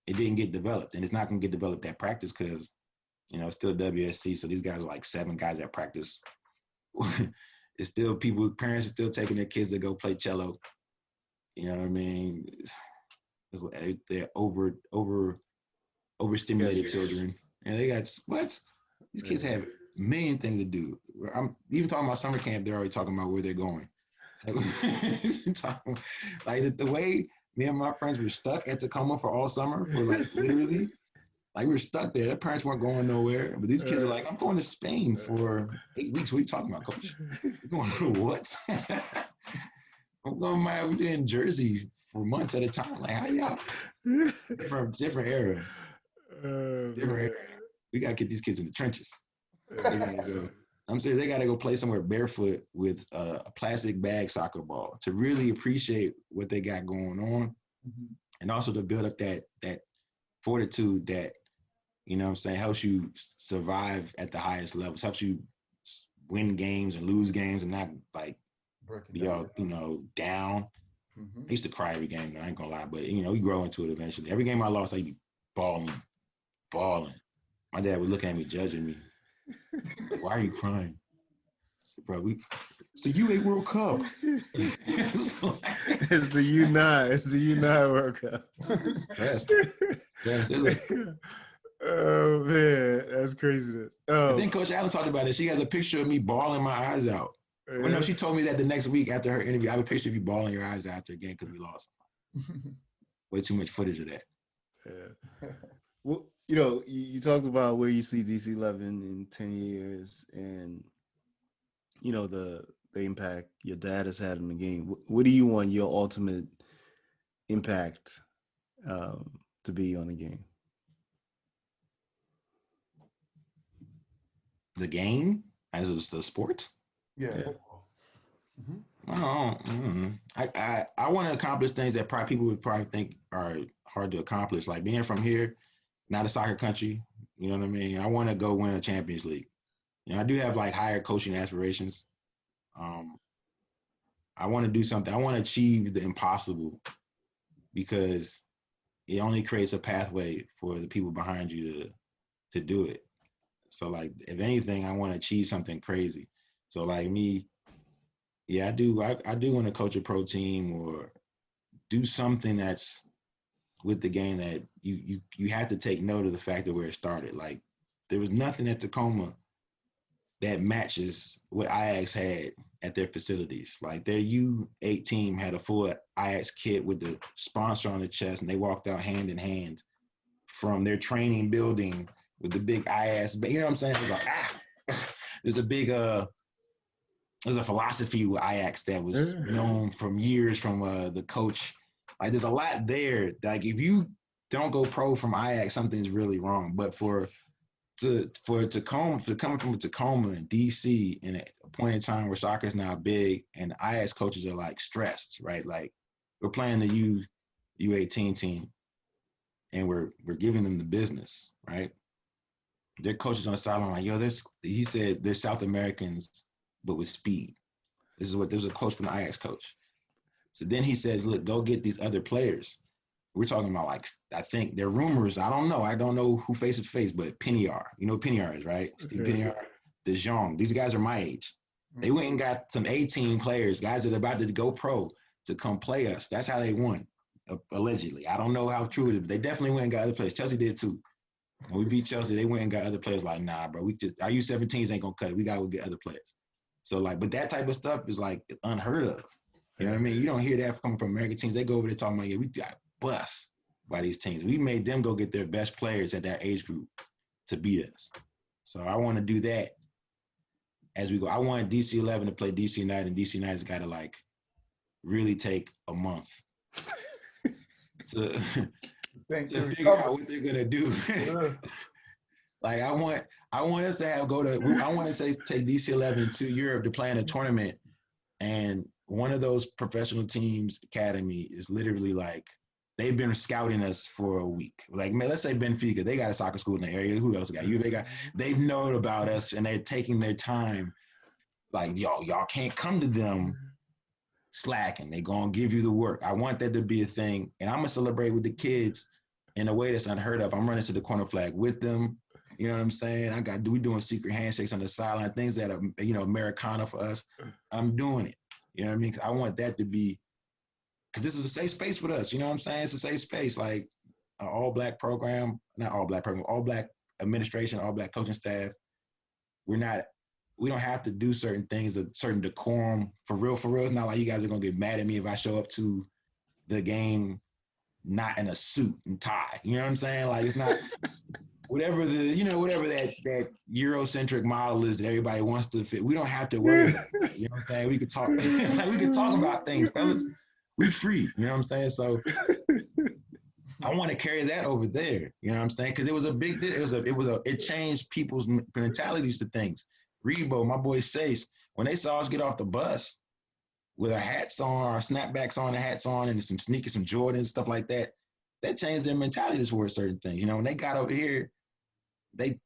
It didn't get developed, and it's not going to get developed at practice because, it's still WSC. So these guys are like 7 guys at practice. It's still parents are still taking their kids to go play cello. You know what I mean? They're overstimulated children. And they got, what? These kids have a million things to do. I'm even talking about summer camp, they're already talking about where they're going. Like the way me and my friends were stuck at Tacoma for all summer, for like literally, like we were stuck there. Their parents weren't going nowhere. But these kids are like, I'm going to Spain for 8 weeks. What are you talking about, coach? You're going to what? I'm going to in Jersey for months at a time. Like, how y'all? Different era. Different era. We gotta get these kids in the trenches. They gotta go. I'm serious. They gotta go play somewhere barefoot with a plastic bag soccer ball to really appreciate what they got going on, and also to build up that fortitude that, you know what I'm saying, helps you survive at the highest levels, helps you win games and lose games and not like be all, you know, down. I used to cry every game, I ain't gonna lie, but you know, you grow into it eventually. Every game I lost, I'd be bawling. My dad would look at me, judging me. Why are you crying? I said, bro, it's the U8 World Cup. It's the U9. It's the U9 World Cup. Yes. Oh man, that's craziness. I think Coach Allen talked about it. She has a picture of me bawling my eyes out. Yeah. Well, no, she told me that the next week after her interview, I have a picture of you bawling your eyes out after a game because we lost. Way too much footage of that. Yeah. Well, you know, you talked about where you see DC 11 in 10 years and, you know, the impact your dad has had in the game. What do you want your ultimate impact to be on the game? The game as the sport? Yeah. I want to accomplish things that probably people would probably think are hard to accomplish, like being from here, not a soccer country. You know what I mean? I want to go win a Champions League. You know, I do have like higher coaching aspirations. I want to do something. I want to achieve the impossible because it only creates a pathway for the people behind you to do it. So like, if anything, I want to achieve something crazy. So like me, yeah, I do want to coach a pro team or do something that's with the game that you have to take note of the fact of where it started. Like there was nothing at Tacoma that matches what Ajax had at their facilities. Like their U8 team had a full Ajax kit with the sponsor on the chest, and they walked out hand in hand from their training building with the big Ajax. You know what I'm saying? It was like, there's a big, there's a philosophy with Ajax that was known from years from the coach. Like there's a lot there. Like if you don't go pro from Ajax, something's really wrong. But for Tacoma, coming from Tacoma and DC in a point in time where soccer is now big and Ajax coaches are like stressed, right? Like we're playing the U18 team and we're giving them the business, right? Their coaches on the sideline like, yo, he said they're South Americans, but with speed. There's a coach from the Ajax coach. So then he says, look, go get these other players. We're talking about like, I think they're rumors. I don't know who face to face, but Piniar. You know who Piniar is, right? Steve Piniar, De Jong. These guys are my age. They went and got some 18 players, guys that are about to go pro to come play us. That's how they won, allegedly. I don't know how true it is, but they definitely went and got other players. Chelsea did too. When we beat Chelsea, they went and got other players like, nah, bro, our U17s ain't gonna cut it. We gotta go get other players. So like, but that type of stuff is like unheard of. You know what I mean? You don't hear that coming from American teams. They go over there talking about, yeah, we got bust by these teams. We made them go get their best players at that age group to beat us. So I want to do that as we go. I want DC 11 to play DC United, and DC United's got to like really take a month to figure out what they're gonna do. Like I want us to I want to say take DC 11 to Europe to play in a tournament, and one of those professional teams academy is literally like they've been scouting us for a week. Like, man, let's say Benfica, they got a soccer school in the area. Who else got you? They've known about us and they're taking their time. Like, y'all can't come to them slacking. They gonna give you the work. I want that to be a thing, and I'm gonna celebrate with the kids in a way that's unheard of. I'm running to the corner flag with them. You know what I'm saying? We doing secret handshakes on the sideline, things that are, you know, Americana for us. I'm doing it. You know what I mean? I want that to be, because this is a safe space with us. You know what I'm saying? It's a safe space. Like an all black administration, all black coaching staff. We don't have to do certain things, a certain decorum. For real. It's not like you guys are going to get mad at me if I show up to the game not in a suit and tie. You know what I'm saying? Like it's not whatever that Eurocentric model is that everybody wants to fit. We don't have to worry about that. You know what I'm saying? We could talk like we could talk about things, fellas. We free. You know what I'm saying? So I want to carry that over there. You know what I'm saying? Because it was a big deal. It changed people's mentalities to things. Rebo, my boy Sace, when they saw us get off the bus with our hats on, our snapbacks on, the hats on, and some sneakers, some Jordans, stuff like that, that changed their mentalities towards certain things. You know, when they got over here, they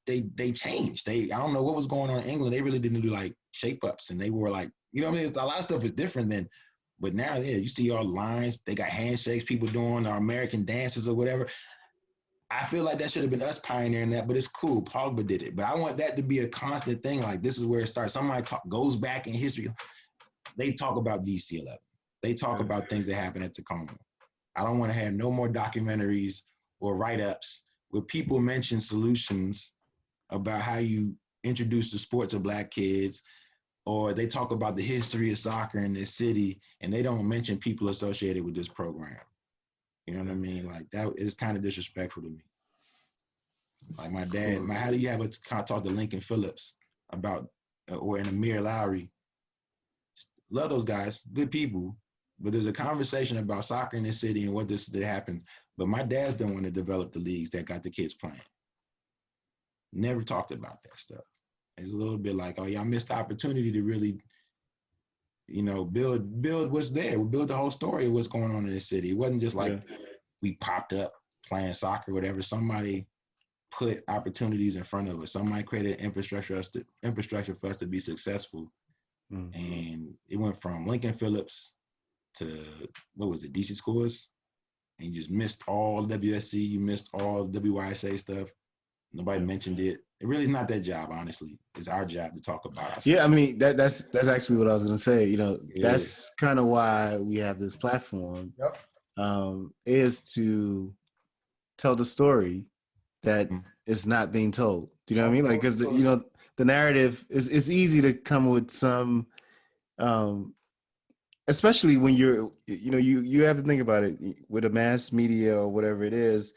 changed. I don't know what was going on in England. They really didn't do like shape ups, and they were like, you know what I mean? A lot of stuff is different than. But now, yeah, you see all lines. They got handshakes, people doing our American dances or whatever. I feel like that should have been us pioneering that, but it's cool. Pogba did it. But I want that to be a constant thing. Like, this is where it starts. Somebody goes back in history. They talk about DC-11. They talk about things that happen at Tacoma. I don't want to have no more documentaries or write-ups where people mention solutions about how you introduce the sport to Black kids, or they talk about the history of soccer in this city, and they don't mention people associated with this program. You know what I mean? Like, that is kind of disrespectful to me. Like, my dad, how do you have a talk to Lincoln Phillips about, or an Amir Lowry? Love those guys, good people, but there's a conversation about soccer in this city and what that happened. But my dad's don't want to develop the leagues that got the kids playing. Never talked about that stuff. It's a little bit like, oh, y'all missed the opportunity to really, you know, build what's there. We build the whole story of what's going on in the city. It wasn't just like we popped up playing soccer or whatever. Somebody put opportunities in front of us. Somebody created infrastructure for us to be successful. Mm-hmm. And it went from Lincoln Phillips to, what was it, DC Schools? And you just missed all WSC. You missed all WYSA stuff. Nobody mentioned it. It really is not that job, honestly. It's our job to talk about it. Yeah, I mean, that's actually what I was going to say. You know, that's kind of why we have this platform, is to tell the story that is not being told. Do you know what I mean? Like, because, you know, the narrative is easy to come with some, especially when you have to think about it with a mass media or whatever it is.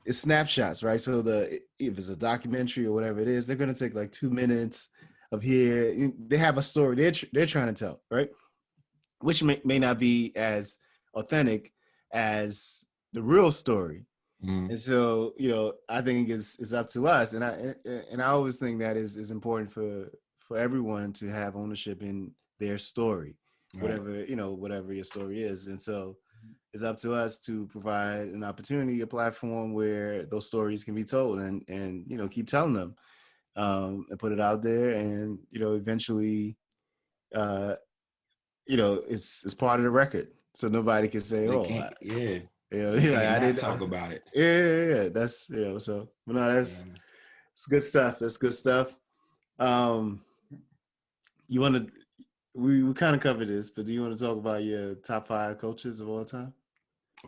It's snapshots, right? So if it's a documentary or whatever it is, they're going to take like 2 minutes of here. They have a story they're trying to tell, right? Which may not be as authentic as the real story. Mm. And so, you know, I think it's up to us. And I always think that is important for everyone to have ownership in their story, right. whatever your story is. And so it's up to us to provide an opportunity, a platform where those stories can be told and you know, keep telling them, and put it out there. And, you know, eventually, you know, it's part of the record. So nobody can say, I didn't talk about it. Yeah. That's, you know, so, but no, it's good stuff. That's good stuff. You want to, we kind of covered this, but do you want to talk about your top 5 coaches of all time?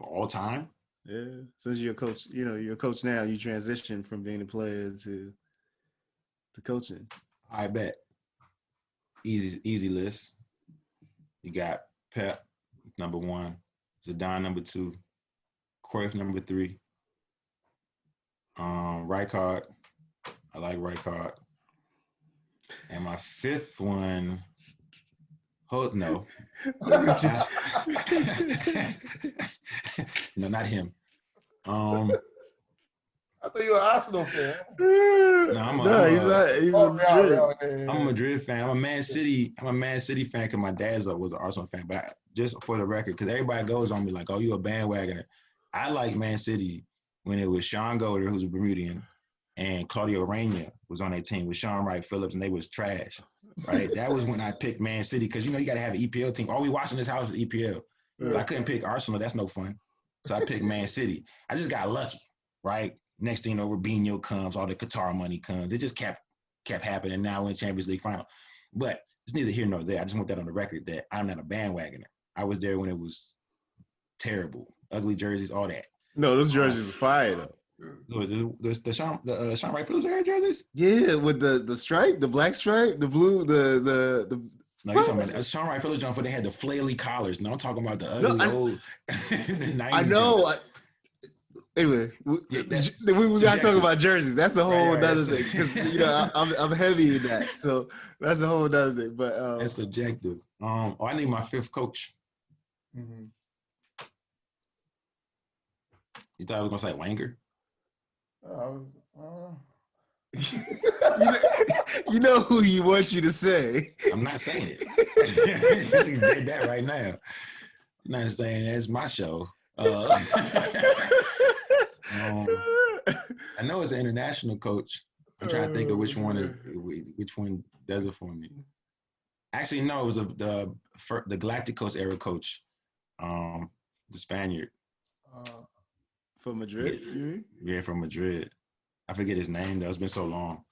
All time? Yeah. Since you're a coach, you know, you're a coach now, you transition from being a player to coaching. I bet. Easy list. You got Pep, number 1. Zidane, number 2. Cruyff, number 3. Rijkaard. I like Rijkaard. And my 5th one, no. No, not him. I thought you were an Arsenal fan. I'm a Madrid fan. I'm a Man City fan because my dad was an Arsenal fan. But just for the record, because everybody goes on me like, "Oh, you a bandwagoner." I like Man City when it was Sean Goder, who's a Bermudian, and Claudio Reyna was on their team with Sean Wright Phillips, and they was trash. Right? That was when I picked Man City because, you know, you got to have an EPL team. All we watching this house is EPL. So I couldn't pick Arsenal. That's no fun. So I picked Man City. I just got lucky, right? Next thing you know, Robinho comes, all the Qatar money comes. It just kept happening. Now we're in Champions League final. But it's neither here nor there. I just want that on the record that I'm not a bandwagoner. I was there when it was terrible. Ugly jerseys, all that. No, those jerseys were fire, though. The Sean Wright Phillips era jerseys? Yeah, with the stripe, the black stripe, the blue, the No, you're talking about Sean Wright Phillips jumper. They had the flaily collars. No, I'm talking about the ugly old. I know. Anyway, we got to talk about jerseys. That's a whole other thing because, you know, I'm heavy in that, so that's a whole other thing. But it's subjective. I need my 5th coach. Mm-hmm. You thought I was gonna say Wenger? You know who he wants you to say. I'm not saying it. He did that right now. I'm not saying that. It's my show. I know it's an international coach. I'm trying to think of which one does it for me. Actually, no, it was the Galacticos era coach, the Spaniard. From Madrid? Yeah, from Madrid. I forget his name though. It's been so long.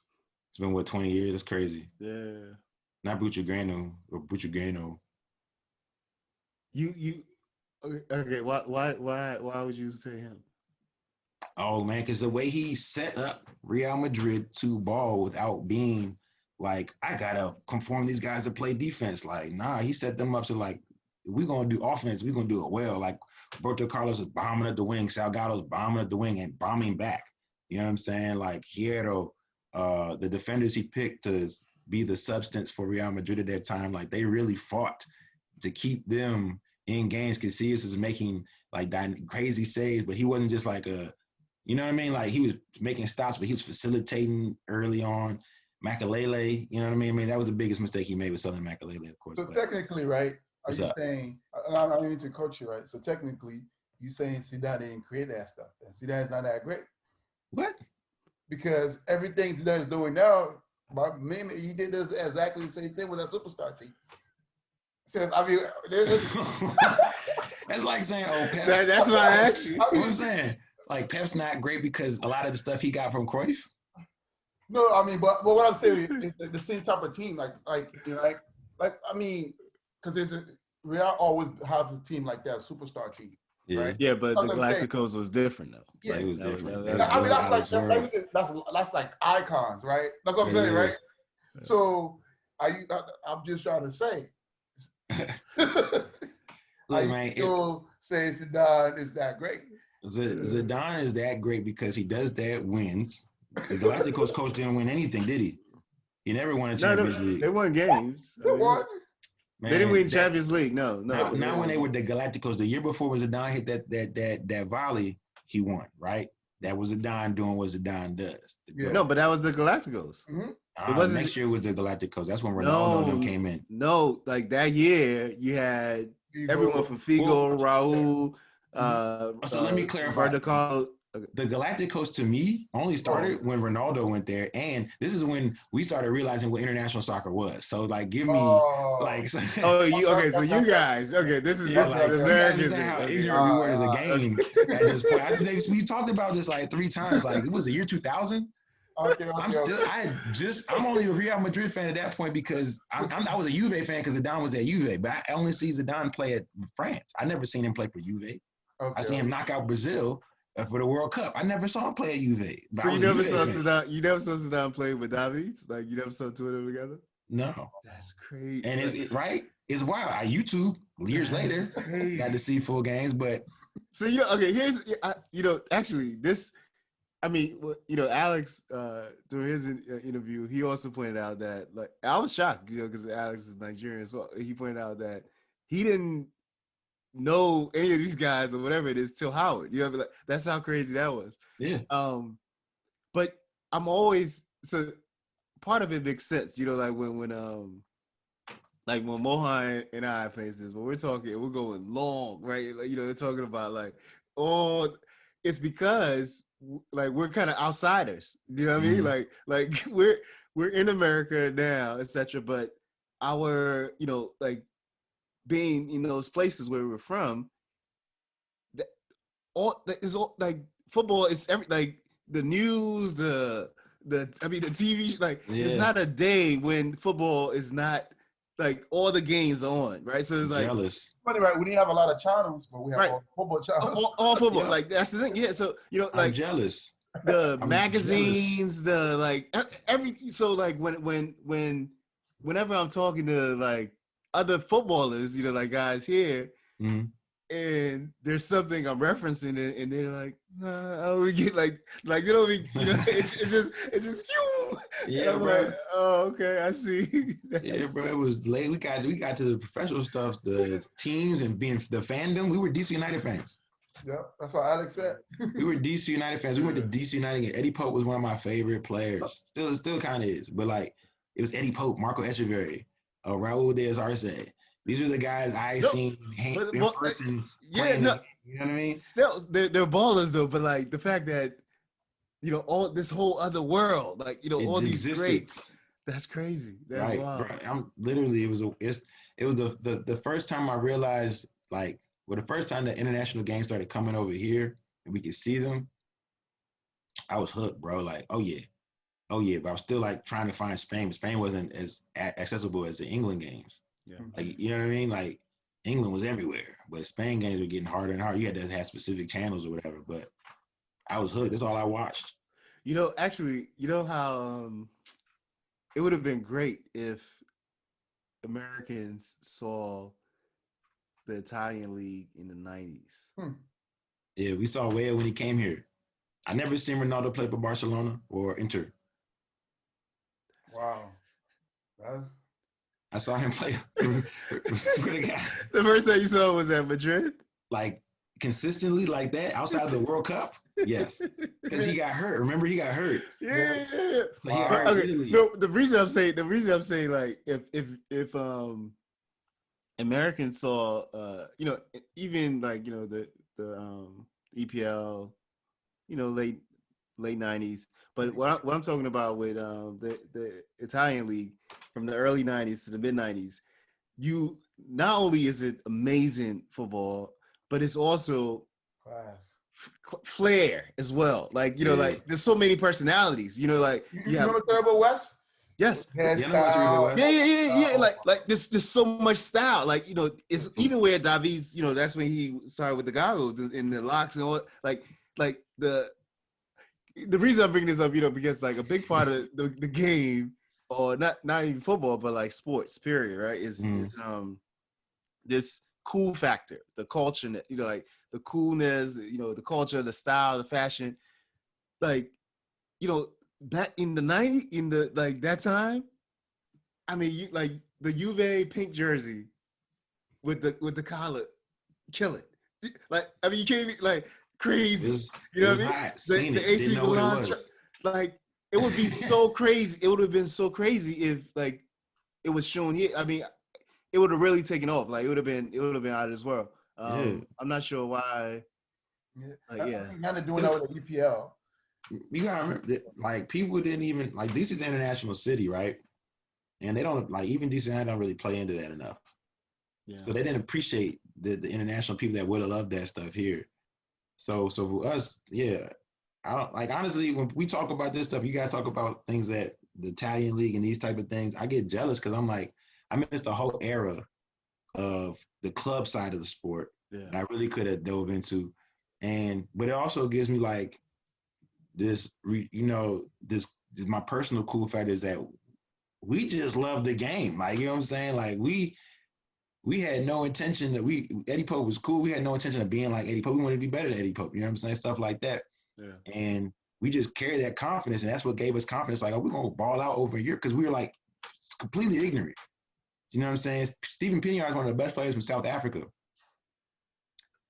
It's been 20 years? That's crazy. Yeah. Not Buccigrano or Buccigrano. You okay? Why would you say him? Oh man, because the way he set up Real Madrid to ball without being like, I gotta conform these guys to play defense. Like, nah, he set them up to like, we're gonna do offense, we're gonna do it well. Like Roberto Carlos is bombing at the wing, Salgado's bombing at the wing and bombing back. You know what I'm saying? Like Hierro, the defenders he picked to be the substance for Real Madrid at that time, like they really fought to keep them in games. Casillas was making like that crazy saves, but he wasn't just like you know what I mean? Like he was making stops, but he was facilitating early on. Makalele, you know what I mean? I mean, that was the biggest mistake he made with Southern Makalele, of course. So technically, right, are you saying, I don't need to coach you, right? So technically, you saying Zidane didn't create that stuff. And Zidane's not that great. What? Because everything Zidane is doing now, he did this exactly the same thing with that superstar team. Says, I mean, that's like saying, oh, Pep. That's why I asked you. What I'm saying, like Pep's not great because a lot of the stuff he got from Cruyff. No, I mean, but what I'm saying is the same type of team, like you know, like I mean, because Real always have a team like that, superstar team. Yeah, right? Yeah, but the Galacticos was different though. Yeah, like, it was different. I mean, that's like icons, right? That's what I'm saying, right? So I'm just trying to say. Look, man, say Zidane is that great. Zidane is that great because he does that, wins. The Galacticos coach didn't win anything, did he? He never won a Champions League. They won games. They won. Man, they didn't win Champions League. No. Not when they were the Galacticos. The year before was Zidane hit that volley, he won, right? That was Zidane doing what Zidane does. Yeah. No, but that was the Galacticos. Mm-hmm. It wasn't, next year was the Galacticos. That's when Ronaldo came in. No, like that year you had everyone from Figo, Raul. So let me clarify. The Galacticos to me only started when Ronaldo went there, and this is when we started realizing what international soccer was. So like, give me like. So you guys, this is American. How ignorant we were to the game at this point. We talked about this like 3 times. Like it was the year 2000. I'm only a Real Madrid fan at that point because I was a Juve fan because Zidane was at Juve, but I only see Zidane play at France. I never seen him play for Juve. I seen him knock out Brazil for the World Cup. I never saw him play at Juve. So you never saw Zidane play with Davids? Like you never saw 2 of them together? No. That's crazy. And it's wild. I YouTube years later got to see full games, but so here's actually this. I mean, Alex during his interview, he also pointed out that like I was shocked, because Alex is Nigerian as well. He pointed out that he didn't know any of these guys or whatever it is till Howard. Like that's how crazy that was. Yeah. But I'm always part of it makes sense. Like when Mohan and I face this, when we're talking, we're going long, right? Like they're talking about like, it's because like we're kind of outsiders. You know what I mean? Like we're in America now, etc. But our like being in those places where we're from, like football is like the news, the TV. Like there's not a day when football is not like all the games are on, right? So it's like funny, right? We didn't have a lot of channels, but we have all football channels. All football, like that's the thing. Yeah, so like I'm jealous. The magazines, the like everything. So like whenever I'm talking to like other footballers, like guys here, and there's something I'm referencing, and they're like, nah, we get like it's just yeah, bro. Like, oh, okay, I see. Yeah, bro, it was late. We got to the professional stuff, the teams and being the fandom. We were DC United fans. Yeah, that's what Alex said. We were DC United fans. We went to DC United, and Eddie Pope was one of my favorite players. Still kind of is. But like, it was Eddie Pope, Marco Echeverri, Raul Diaz Arce. These are the guys I No, seen but in person yeah, playing. no, You know what I mean? still they're ballers though. But like the fact that all this whole other world, like It all these existed. greats, that's crazy. That's Right, wild. bro. I'm literally it was the first time I realized like the first time that international games started coming over here and we could see them, I was hooked, bro. Like, oh yeah. Oh yeah, but I was still like trying to find Spain. But Spain wasn't as accessible as the England games. Yeah. Like, you know what I mean? Like England was everywhere, but Spain games were getting harder and harder. You had to have specific channels or whatever. But I was hooked. That's all I watched. Actually, how it would have been great if Americans saw the Italian league in the 90s. Yeah, we saw Wade when he came here. I never seen Ronaldo play for Barcelona or Inter. Wow. That's I saw him play The first time you saw was at Madrid? like consistently like that outside of the World Cup. Yes, because he got hurt. Remember, he got hurt. Yeah. Like, he got hurt Okay. literally. No, the reason I'm saying like if Americans saw even like the EPL, late 90s, but what I'm talking about with the Italian league from the early 90s to the mid 90s, you not only is it amazing football, but it's also class. flair as well. Like like there's so many personalities. Like you know Turbo West? Yes. Yeah. Like there's so much style. Like it's even where Davies. That's when he started with the goggles and the locks and all. Like the reason I'm bringing this up, because like a big part of the game, or not even football, but like sports, period, right? Is this cool factor, the culture, like the coolness, the culture, the style, the fashion, like back in the 90s, in the like that time. I mean, like the Juve pink jersey with the collar, kill it. Like, I mean, you can't even, like, crazy. It was hot. Seen it. Didn't know what it was. Like, it would be so crazy. It would have been so crazy if like it was shown here. I mean, it would have really taken off. Like, it would have been out of this world. I'm not sure why. Nothing doing that with the EPL. You gotta remember that, like, people didn't even like, this is an international city, right? And they don't, like, even DC United don't really play into that enough. Yeah. So they didn't appreciate the international people that would have loved that stuff here. So for us, yeah, I don't, like, honestly, when we talk about this stuff, you guys talk about things that the Italian league and these type of things, I get jealous because I'm like, I missed the whole era of the club side of the sport that I really could have dove into. But it also gives me like this, my personal cool fact is that we just love the game. Like, you know what I'm saying? Like, we had no intention that Eddie Pope was cool. We had no intention of being like Eddie Pope. We wanted to be better than Eddie Pope. You know what I'm saying? Stuff like that. Yeah. And we just carried that confidence, and that's what gave us confidence. Like, oh, we're gonna ball out over a year because we were like completely ignorant. You know what I'm saying? Stephen Piniar is one of the best players from South Africa.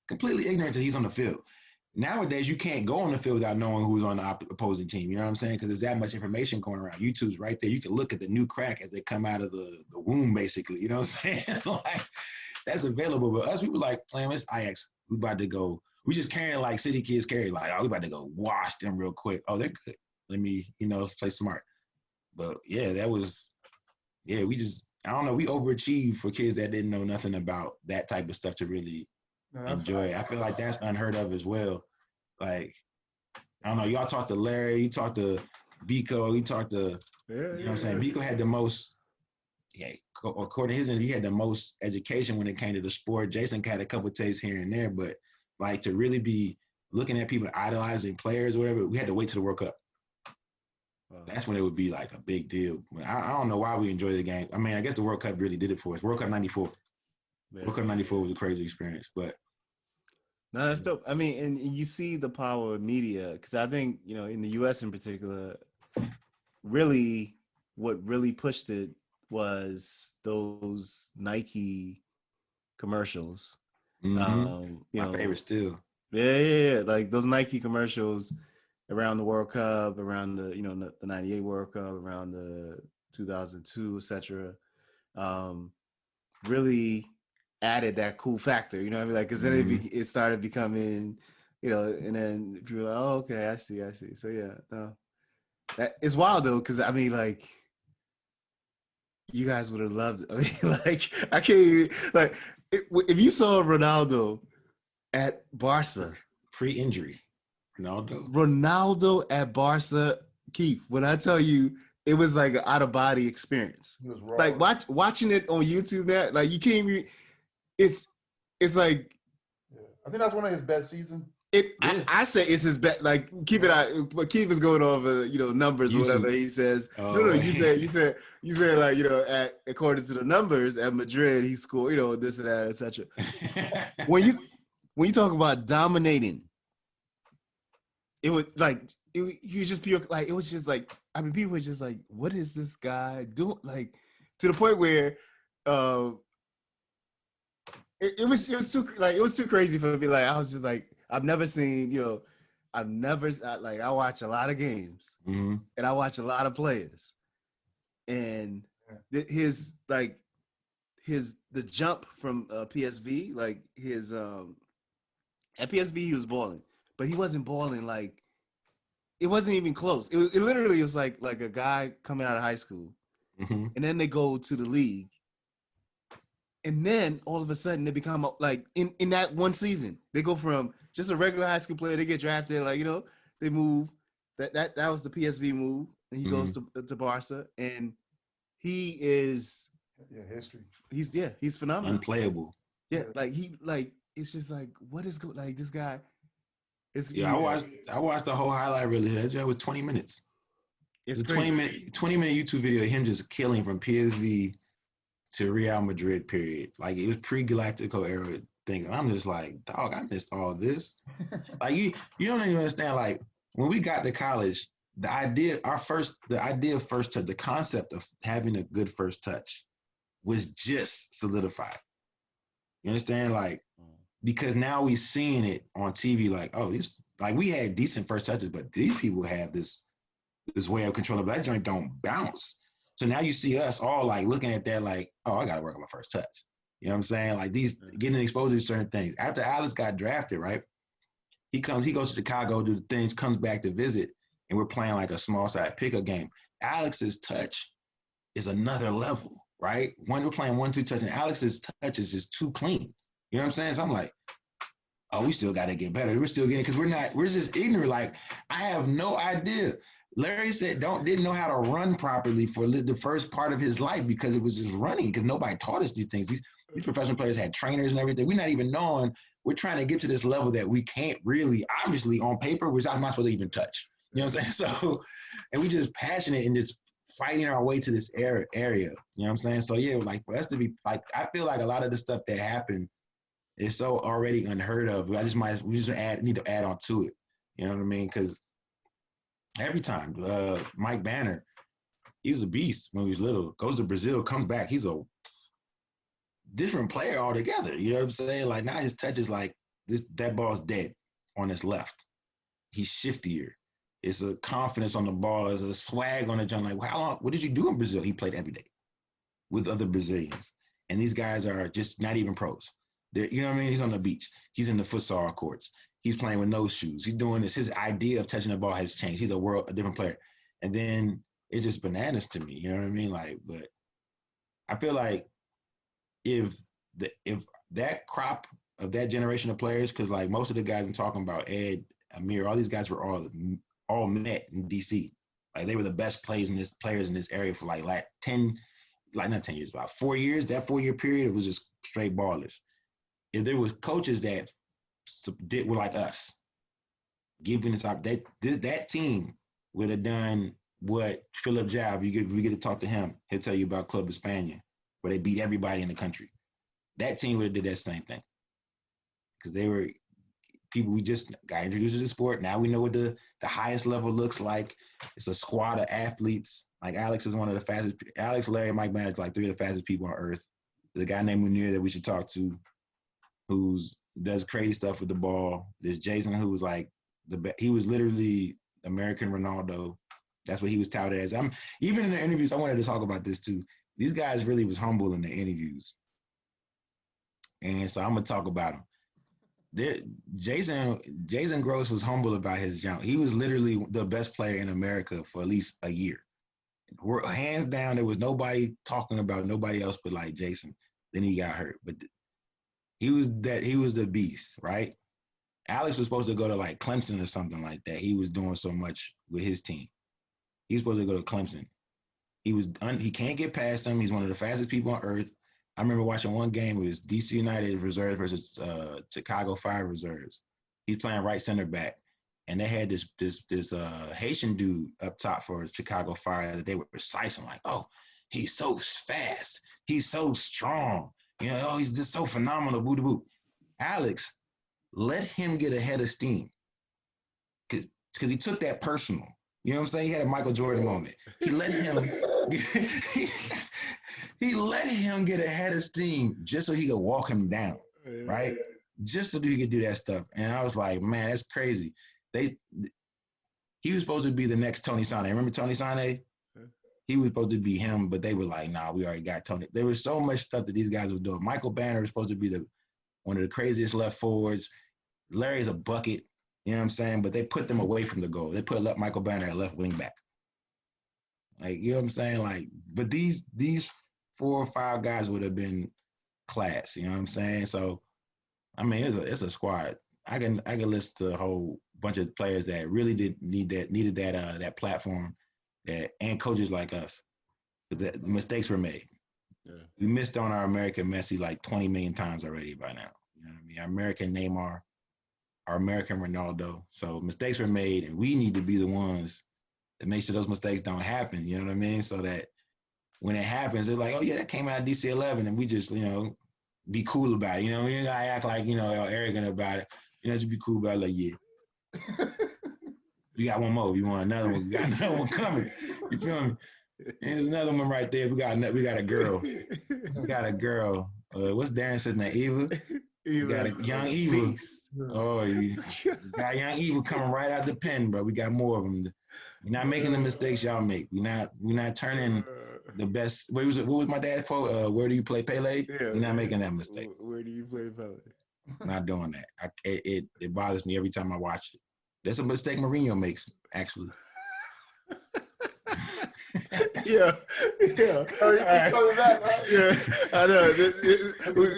Completely ignorant that he's on the field. Nowadays, you can't go on the field without knowing who's on the opposing team. You know what I'm saying? Because there's that much information going around. YouTube's right there. You can look at the new crack as they come out of the womb, basically. You know what I'm saying? Like, that's available. But us, we were like, man, it's Ajax. We about to go. We just carrying like city kids carry. Like, oh, we about to go wash them real quick. Oh, they're good. Let me, play smart. But yeah, we just, I don't know. We overachieved for kids that didn't know nothing about that type of stuff to really enjoy it. I feel like that's unheard of as well. Like, I don't know, y'all talk to Larry, you talk to Biko, you talk to, you know what I'm saying? Biko had the most, according to his end, he had the most education when it came to the sport. Jason had a couple tastes here and there, but like to really be looking at people idolizing players or whatever, we had to wait till the World Cup. That's when it would be like a big deal. I don't know why we enjoy the game. I mean, I guess the World Cup really did it for us. World Cup 94. World Cup 94 was a crazy experience, but. No, that's dope. I mean, and you see the power of media, because I think, in the U.S. in particular, really what really pushed it was those Nike commercials. Mm-hmm. My favorite still. Yeah. Like those Nike commercials around the World Cup, around the '98 World Cup, around the 2002, etc. Um, really added that cool factor. You know what I mean? Like, because then it started becoming, and then people were like, oh, okay, I see. So yeah, no, that it's wild though, because I mean, like, you guys would have loved it. I mean, like, I can't even, like, if you saw Ronaldo at Barca, pre-injury, Ronaldo. Ronaldo at Barca, Keith, when I tell you, it was like an out of body experience. He was raw. Like watching it on YouTube, man, like you can't even. It's like. Yeah. I think that's one of his best seasons. I say it's his best. Like keep it out, but Keith is going over numbers or whatever he says. No, you said like according to the numbers at Madrid he scored this and that, etc. when you talk about dominating, it was like he was just pure. Like it was just like, I mean, people were just like, what is this guy doing? Like to the point where it was too crazy for me. Like I was just like, I've never seen I watch a lot of games and I watch a lot of players, and the jump from PSV, like his at PSV he was balling, but he wasn't balling like, it wasn't even close. It literally was like a guy coming out of high school, and then they go to the league. And then all of a sudden they become like in that one season, they go from just a regular high school player, they get drafted, they move. That was the PSV move, and he goes to Barca, and he is history. He's phenomenal, unplayable. Yeah, it's just like, what is good? Like this guy is. Yeah, I watched the whole highlight reel. That was 20 minutes. It's a 20-minute YouTube video of him just killing from PSV to Real Madrid, period. Like it was pre-Galactico era thing. And I'm just like, dog, I missed all this. Like you don't even understand. Like when we got to college, the idea of first touch, the concept of having a good first touch was just solidified. You understand? Like, because now we seeing it on TV, like, oh, we had decent first touches, but these people have this way of controlling, but that joint don't bounce. So now you see us all like looking at that like, oh, I got to work on my first touch. You know what I'm saying? Like getting exposed to certain things. After Alex got drafted, right? He goes to Chicago, do the things, comes back to visit, and we're playing like a small side pickup game. Alex's touch is another level, right? We're playing 1-2 touch, and Alex's touch is just too clean. You know what I'm saying? So I'm like, oh, we still got to get better. We're still getting, because we're just ignorant. Like, I have no idea. Larry said didn't know how to run properly for the first part of his life because it was just running, because nobody taught us these things. These professional players had trainers and everything. We're not even knowing. We're trying to get to this level that we can't really, obviously, on paper, we're not supposed to even touch. You know what I'm saying? So, and we just passionate and just fighting our way to this area. You know what I'm saying? So, yeah, like for us to be, like, I feel like a lot of the stuff that happened is so already unheard of. We just need to add on to it. You know what I mean? Because every time Mike Banner, he was a beast when he was little, goes to Brazil, comes back, he's a different player altogether. You know what I'm saying? Like now his touch is like that ball's dead on his left. He's shiftier. It's a confidence on the ball. It's a swag on the jump. Like, what did you do in Brazil? He played every day with other Brazilians. And these guys are just not even pros. You know what I mean? He's on the beach. He's in the futsal courts. He's playing with no shoes. He's doing this. His idea of touching the ball has changed. He's a different player. And then it's just bananas to me. You know what I mean? Like, but I feel like if that crop of that generation of players, because like most of the guys I'm talking about, Ed, Amir, all these guys were all met in DC. Like they were the best players in this area for like not 10 years, about 4 years. That 4-year period, it was just straight ballers. If there was coaches that were like us, giving us that team would have done what Philip Jow, we get to talk to him, he'll tell you about Club España, where they beat everybody in the country. That team would have did that same thing. Because they were people we just got introduced to the sport. Now we know what the highest level looks like. It's a squad of athletes. Like Alex is one of the fastest. Alex, Larry, Mike Banner, like 3 of the fastest people on earth. There's a guy named Munir that we should talk to. who does crazy stuff with the ball. There's Jason, who's like he was literally American Ronaldo. That's what he was touted as. Even in the interviews, I wanted to talk about this too. These guys really was humble in the interviews. And so I'm gonna talk about him. Jason Gross was humble about his jump. He was literally the best player in America for at least a year. Hands down, there was nobody talking about nobody else but like Jason. Then he got hurt. But he was the beast, right? Alex was supposed to go to like Clemson or something like that. He was doing so much with his team. He was supposed to go to Clemson. He can't get past him. He's one of the fastest people on earth. I remember watching one game. It was DC United reserves versus Chicago Fire reserves. He's playing right center back, and they had this Haitian dude up top for Chicago Fire that they were precising like, oh, he's so fast, he's so strong, oh, he's just so phenomenal. Boo boo. Alex, let him get ahead of steam, because he took that personal. You know what I'm saying? He had a Michael Jordan moment. He let him. He let him get ahead of steam just so he could walk him down, right? Just so he could do that stuff. And I was like, man, that's crazy. He was supposed to be the next Tony Sane. Remember Tony Sane? He was supposed to be him, but they were like, nah, we already got Tony. There was so much stuff that these guys were doing. Michael Banner was supposed to be one of the craziest left forwards. Larry's a bucket, you know what I'm saying? But they put them away from the goal. They put Michael Banner at left wing back. Like, you know what I'm saying? Like, but these 4 or 5 guys would have been class, you know what I'm saying? So, I mean, it's a squad. I can list a whole bunch of players that really needed that platform, and coaches like us, because the mistakes were made. Yeah. We missed on our American Messi like 20 million times already by now. You know what I mean? Our American Neymar, our American Ronaldo. So mistakes were made, and we need to be the ones that make sure those mistakes don't happen. You know what I mean? So that when it happens, they're like, oh yeah, that came out of DC-11, and we just, be cool about it. You gotta act like, arrogant about it. Just be cool about it. Like, yeah. We got one more. You want another one? We got another one coming. You feel me? And there's another one right there. We got a girl. We got a girl. What's Darren's name? Eva? We got a young Eva. Beast. Oh, we got young Eva coming right out the pen, bro. We got more of them. We're not making the mistakes y'all make. We're not turning the best. What was my dad's quote? Where do you play Pele? Yeah, we're not making that mistake. Where do you play Pele? Not doing that. It bothers me every time I watch it. That's a mistake Mourinho makes, actually. Yeah. Oh, you right. That, right? Yeah, I know.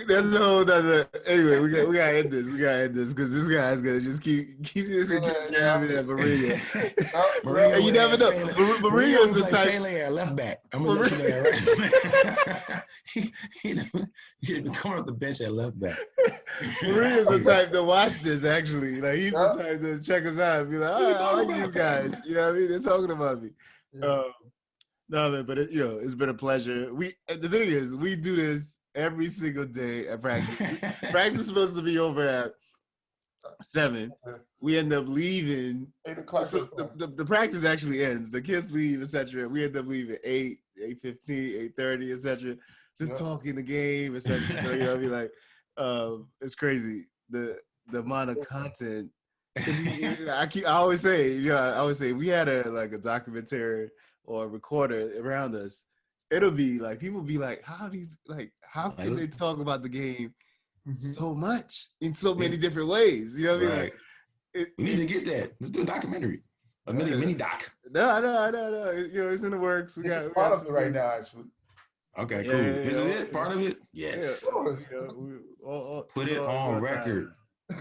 That's a whole nother. Anyway, we gotta end this. Because this guy's gonna just keep jamming at Mourinho. And you never know. Mourinho's the type. Pele at left back. I'm gonna let you know that, right? He coming off the bench at left back. Mourinho's the type to watch this. Actually, like he's the type to check us out and be like, "Oh, I like these guys." You know what I mean? They're talking about me. Yeah. No, man, but it's been a pleasure. The thing is, we do this every single day at practice. Practice is supposed to be over at 7. We end up leaving. 8 o'clock. So the practice actually ends. The kids leave, etc. We end up leaving 8, 8:15, 8:30, etc. Just talking the game, etc. So, I mean, like, it's crazy the amount of content. I always say we had a documentary or a recorder around us, it'll be like people be like, how can they talk about the game so much in so many different ways? You know what I mean? Right. Like, we need to get that. Let's do a documentary, a mini doc. No. It's in the works. We got part of it right now, actually. Okay, cool. This is it. Part of it. Yes. Yeah. Put it on record.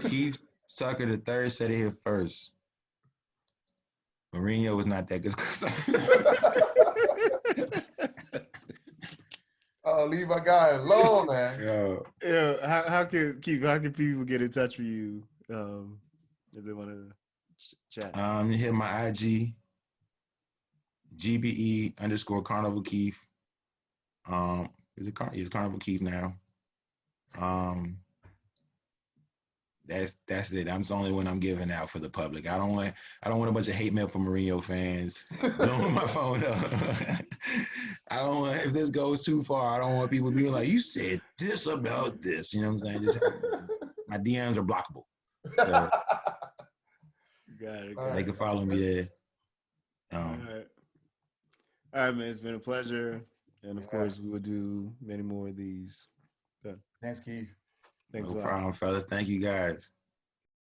Keith Tucker III said it here first. Mourinho was not that good. Oh, leave my guy alone, man. Yeah. How can people get in touch with you if they want to chat? Hit my IG, GBE_Carnival Keith. It's Carnival Keith now. That's it. I'm the only one I'm giving out for the public. I don't want a bunch of hate mail from Mourinho fans blowing my phone up. I don't want, if this goes too far, I don't want people being like, you said this about this. You know what I'm saying? Just my DMs are blockable. So Got it. they can follow me there. All right. All right, man. It's been a pleasure. And of course, we will do many more of these. Thanks, Keith. Thanks No a lot. problem, fellas. Thank you, guys.